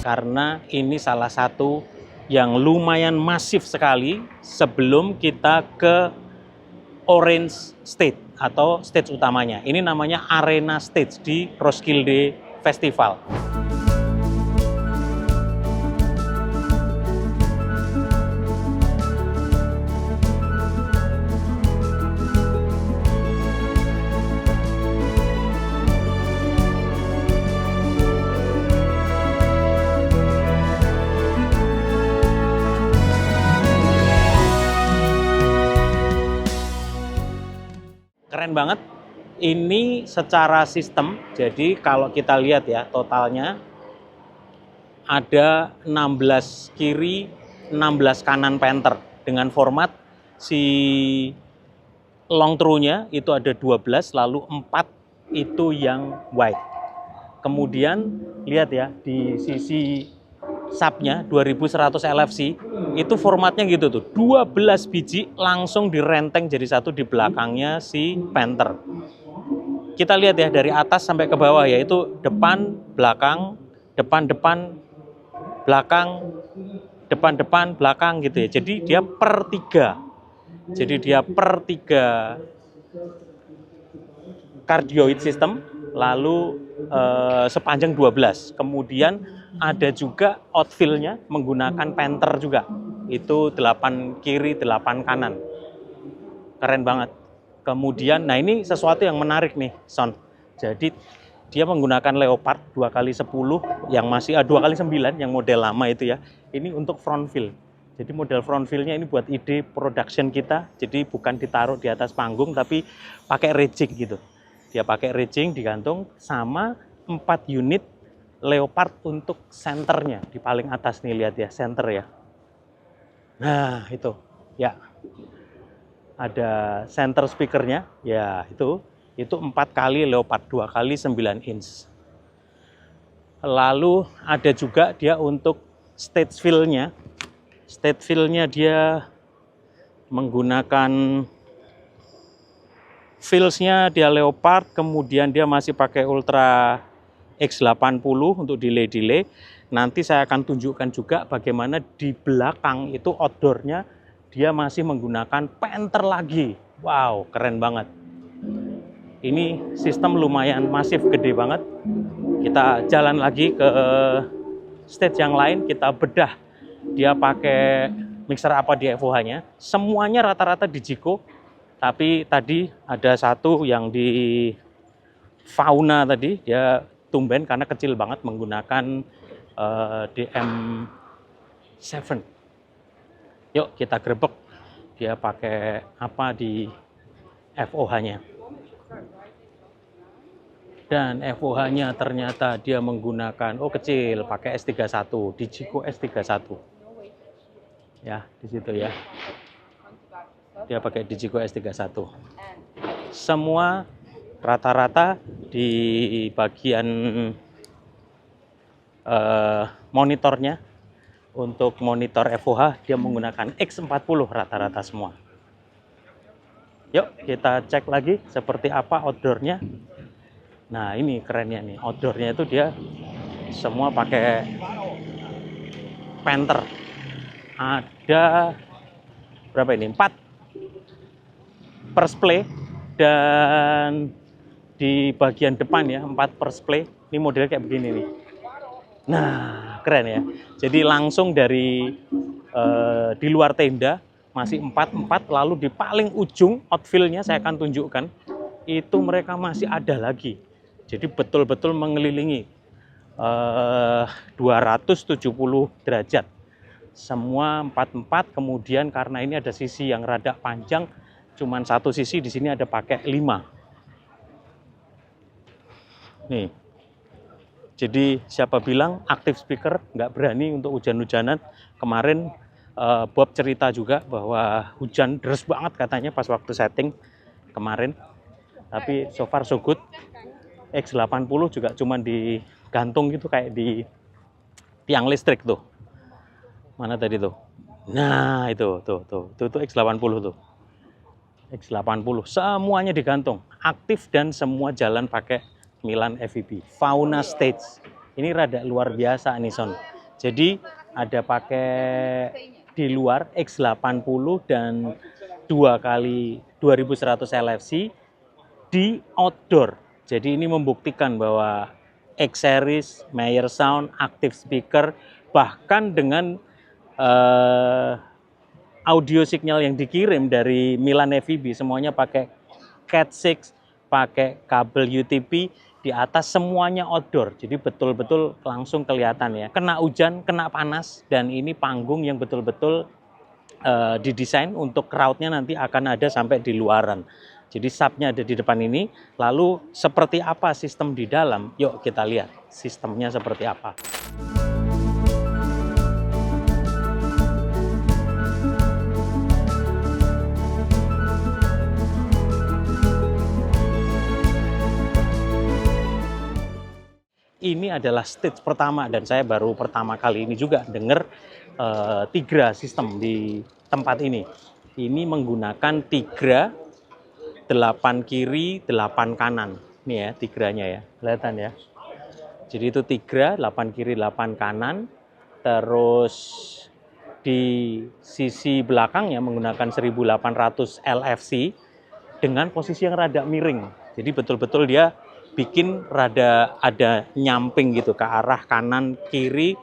Karena ini salah satu yang lumayan masif sekali sebelum kita ke Orange Stage atau stage utamanya. Ini namanya Arena Stage di Roskilde Festival. Keren banget. Ini secara sistem, jadi kalau kita lihat ya totalnya ada 16 kiri, 16 kanan Panther dengan format si long throw-nya itu ada 12, lalu 4 itu yang wide. Kemudian lihat ya di sisi subnya 2100 LFC itu formatnya gitu tuh, 12 biji langsung direnteng jadi satu di belakangnya si Panther. Kita lihat ya dari atas sampai ke bawah, yaitu depan, belakang, depan, belakang, depan, belakang gitu ya. Jadi dia per 3 cardioid system, lalu sepanjang 12. Kemudian ada juga outfill-nya menggunakan Panther juga. Itu 8 kiri, 8 kanan. Keren banget. Kemudian, nah ini sesuatu yang menarik nih, Son. Jadi dia menggunakan Leopard 2x10 yang masih 2x9 yang model lama itu ya. Ini untuk front fill. Jadi model front fill-nya ini buat ide production kita. Jadi bukan ditaruh di atas panggung tapi pakai rigging gitu. Dia pakai rigging digantung sama 4 unit Leopard untuk senternya di paling atas nih, lihat ya, center ya. Nah, itu ya. Ada center speakernya, ya itu 4 kali Leopard 2x9 inch. Lalu ada juga dia untuk stage fill-nya. Stage fill-nya dia menggunakan fills-nya dia Leopard, kemudian dia masih pakai Ultra X80 untuk delay. Nanti saya akan tunjukkan juga bagaimana di belakang itu outdoor-nya dia masih menggunakan Panther lagi. Wow, keren banget. Ini sistem lumayan masif, gede banget. Kita jalan lagi ke stage yang lain, kita bedah. Dia pakai mixer apa di FOH-nya. Semuanya rata-rata Digico. Tapi tadi ada satu yang di Fauna tadi, dia tumben karena kecil banget menggunakan DM7. Yuk kita grebek, dia pakai apa di FOH-nya. Dan FOH-nya ternyata dia menggunakan, kecil, pakai S31, Digico S31. Ya, di situ ya. Dia pakai Digico S31. Semua rata-rata di bagian monitornya, untuk monitor FOH dia menggunakan X40 rata-rata semua. Yuk kita cek lagi seperti apa outdoor-nya. Nah ini kerennya nih, outdoor-nya itu dia semua pakai Panther. Ada berapa ini? 4 per splay, dan di bagian depan ya 4 per splay. Ini modelnya kayak begini nih. Nah, keren ya. Jadi langsung dari di luar tenda masih 4, lalu di paling ujung outfill-nya saya akan tunjukkan itu mereka masih ada lagi. Jadi betul-betul mengelilingi 270 derajat. Semua 4, kemudian karena ini ada sisi yang rada panjang, cuman satu sisi, di sini ada pakai 5. Nih. Jadi siapa bilang aktif speaker nggak berani untuk hujan-hujanan. Kemarin Bob cerita juga bahwa hujan deras banget katanya pas waktu setting kemarin. Tapi so far so good. X80 juga cuman digantung gitu kayak di tiang listrik tuh. Mana tadi tuh? Nah itu X80 tuh. X80 semuanya digantung, aktif dan semua jalan pakai Milan FEB Fauna Stage. Ini rada luar biasa nih Son. Jadi ada pakai di luar X80 dan 2 kali 2100 LFC di outdoor. Jadi ini membuktikan bahwa X Series, Meyer Sound, Active Speaker, bahkan dengan audio signal yang dikirim dari Milan FEB semuanya pakai Cat 6, pakai kabel UTP. Di atas semuanya outdoor, jadi betul-betul langsung kelihatan ya. Kena hujan, kena panas, dan ini panggung yang betul-betul didesain untuk crowd-nya nanti akan ada sampai di luaran. Jadi subnya ada di depan ini, lalu seperti apa sistem di dalam? Yuk kita lihat sistemnya seperti apa. ini adalah stage pertama dan saya baru pertama kali ini juga dengar Tigra sistem di tempat ini. Ini menggunakan Tigra 8 kiri, 8 kanan. Nih ya, Tigranya ya. Kelihatan ya. Jadi itu Tigra 8 kiri, 8 kanan. Terus di sisi belakangnya menggunakan 1800 LFC dengan posisi yang rada miring. Jadi betul-betul dia bikin rada ada nyamping gitu ke arah kanan kiri,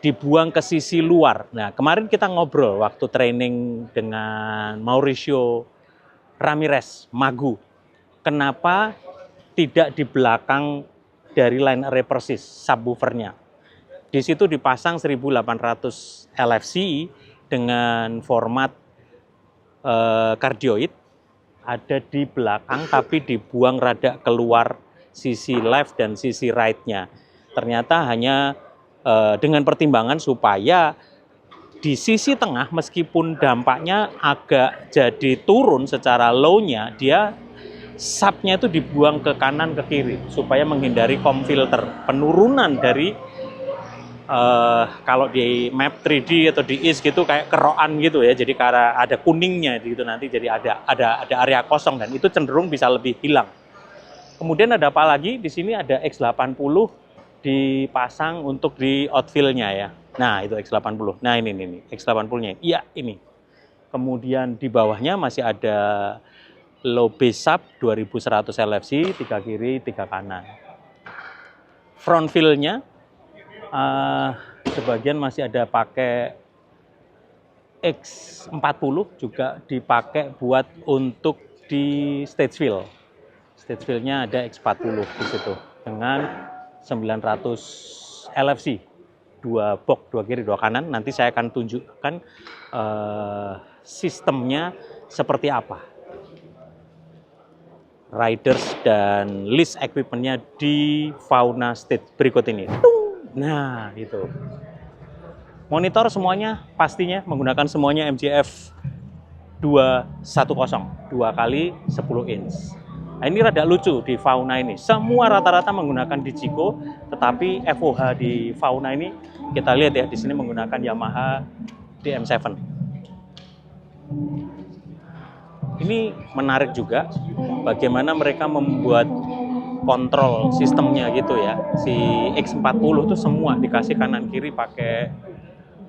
dibuang ke sisi luar. Nah, kemarin kita ngobrol waktu training dengan Mauricio Ramirez, Magu. Kenapa tidak di belakang dari line array persis subwoofernya? Di situ dipasang 1800 LFC dengan format cardioid, ada di belakang tapi dibuang rada keluar sisi left dan sisi right-nya. Ternyata hanya dengan pertimbangan supaya di sisi tengah meskipun dampaknya agak jadi turun secara low-nya, dia subnya itu dibuang ke kanan ke kiri supaya menghindari com filter, penurunan dari kalau di map 3D atau di IS gitu kayak kerokan gitu ya, jadi karena ada kuningnya gitu nanti jadi ada area kosong dan itu cenderung bisa lebih hilang. Kemudian ada apa lagi? Di sini ada X80 dipasang untuk di outfill-nya ya. Nah, itu X80. Nah, ini X80-nya. Iya, ini. Kemudian di bawahnya masih ada low bass sub 2100 LFC, 3 kiri, 3 kanan. Front fill-nya sebagian masih ada pakai X40 juga dipakai buat untuk di stage fill. Stage fill-nya ada X40 di situ dengan 900 LFC, 2 box, 2 kiri, 2 kanan. Nanti saya akan tunjukkan sistemnya seperti apa. Riders dan list equipment-nya di Fauna Stage berikut ini. Nah, itu. Monitor semuanya pastinya menggunakan semuanya MJF 210, 2 kali 10 inch. Nah, ini rada lucu di Fauna ini. Semua rata-rata menggunakan Digico, tetapi FOH di Fauna ini kita lihat ya, di sini menggunakan Yamaha DM7. Ini menarik juga bagaimana mereka membuat kontrol sistemnya gitu ya. Si X40 itu semua dikasih kanan kiri pakai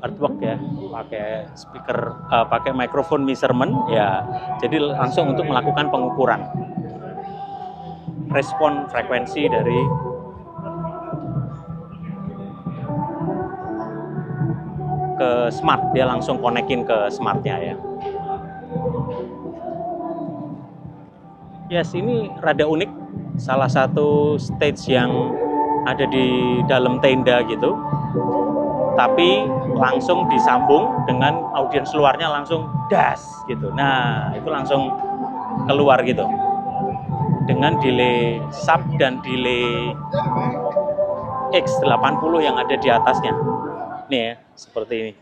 artwork ya, pakai speaker, pakai microphone measurement ya. Jadi langsung untuk melakukan pengukuran respon frekuensi dari ke smart, dia langsung konekin ke smartnya ya. Yes, ini rada unik, salah satu stage yang ada di dalam tenda gitu, tapi langsung disambung dengan audiens luarnya langsung das gitu. Nah, itu langsung keluar gitu dengan delay sub dan delay X80 yang ada di atasnya. Nih ya, seperti ini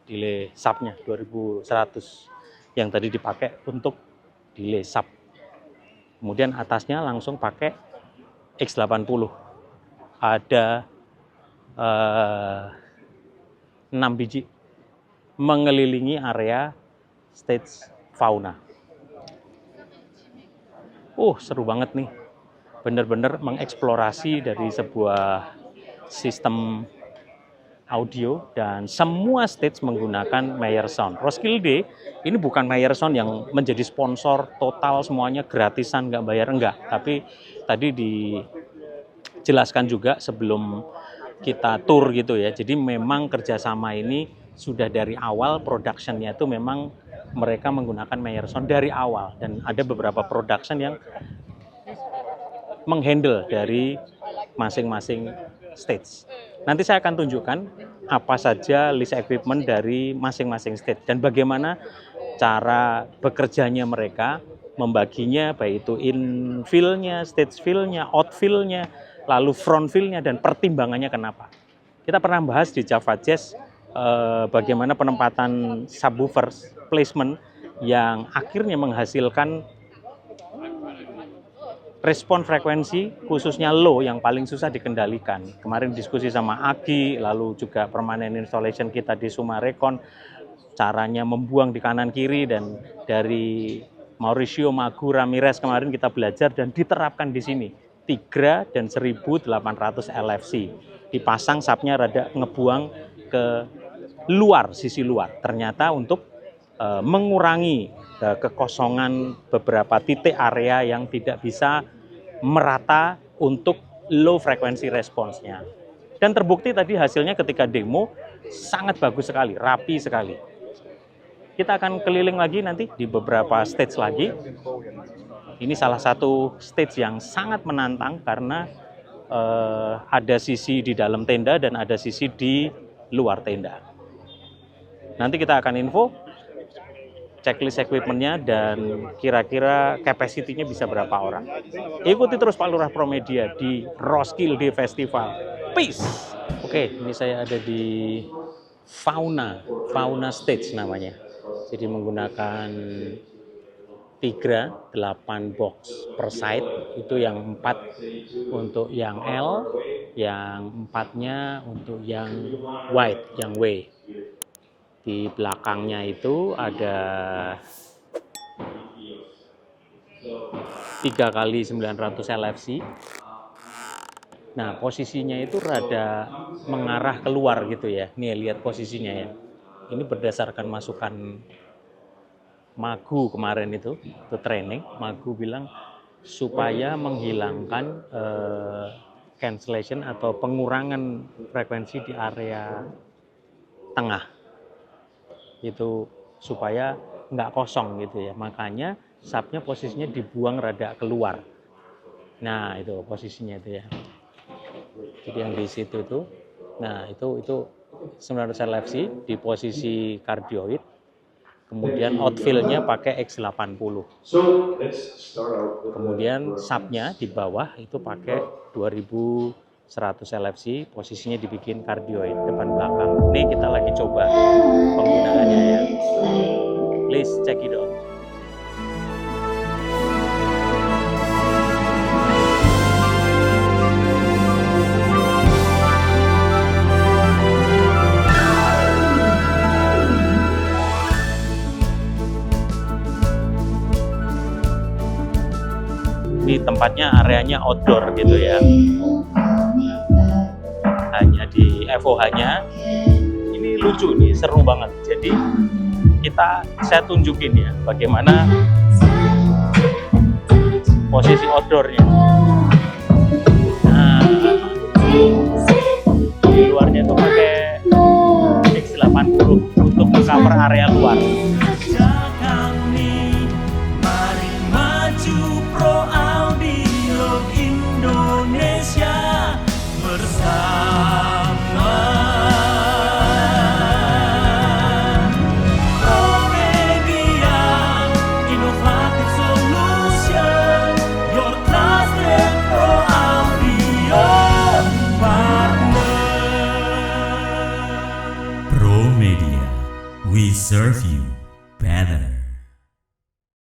delay subnya 2100 yang tadi dipakai untuk delay sub. Kemudian atasnya langsung pakai X80. Ada 6 biji mengelilingi area stage Fauna. Seru banget nih. Bener-bener mengeksplorasi dari sebuah sistem audio dan semua stage menggunakan Meyer Sound. Roskilde ini bukan Meyer Sound yang menjadi sponsor total semuanya gratisan nggak bayar, enggak. Tapi tadi dijelaskan juga sebelum kita tour gitu ya. Jadi memang kerjasama ini sudah dari awal productionnya itu memang mereka menggunakan Meyer Sound dari awal dan ada beberapa production yang menghandle dari masing-masing stage. Nanti saya akan tunjukkan apa saja list equipment dari masing-masing stage dan bagaimana cara bekerjanya mereka, membaginya baik itu infill-nya, stage fill-nya, outfill-nya, lalu front fill-nya dan pertimbangannya kenapa. Kita pernah bahas di Java Jazz bagaimana penempatan subwoofers placement yang akhirnya menghasilkan respon frekuensi khususnya low yang paling susah dikendalikan. Kemarin diskusi sama Agi, lalu juga permanent installation kita di Sumarekon, caranya membuang di kanan kiri, dan dari Mauricio Magu Ramirez kemarin kita belajar dan diterapkan di sini. Tigra dan 1800 LFC. Dipasang sapnya rada ngebuang ke luar, sisi luar. Ternyata untuk mengurangi kekosongan beberapa titik area yang tidak bisa merata untuk low frequency response-nya. Dan terbukti tadi hasilnya ketika demo sangat bagus sekali, rapi sekali. Kita akan keliling lagi nanti di beberapa stage lagi. Ini salah satu stage yang sangat menantang karena ada sisi di dalam tenda dan ada sisi di luar tenda. Nanti kita akan info checklist equipment-nya dan kira-kira capacity-nya bisa berapa orang. Ikuti terus Pak Lurah Promedia di Roskilde Festival. Peace! Oke, ini saya ada di Fauna Stage namanya. Jadi menggunakan Tigra 8 box per side, itu yang 4 untuk yang L, yang 4-nya untuk yang wide, yang W. Di belakangnya itu ada 3x900 LFC. Nah, posisinya itu rada mengarah keluar gitu ya. Nih, lihat posisinya ya. Ini berdasarkan masukan Magu kemarin itu training. Magu bilang supaya menghilangkan cancellation atau pengurangan frekuensi di area tengah. Itu supaya nggak kosong gitu ya, makanya sapnya posisinya dibuang rada keluar. Nah itu posisinya itu ya, jadi yang di situ itu, nah itu 900 LFC di posisi cardioid, kemudian outfill-nya pakai X80, kemudian sapnya di bawah itu pakai 2100 LFC, posisinya dibikin cardioid depan belakang. Ini kita lagi coba penggunaannya ya. Please check it out. Di tempatnya areanya outdoor gitu ya. Hanya di FOH-nya. Ini lucu nih, seru banget. Jadi saya tunjukin ya bagaimana posisi outdoornya. Nah, di luarnya tuh pakai X80 untuk cover area luar. Pro Media, we serve you better.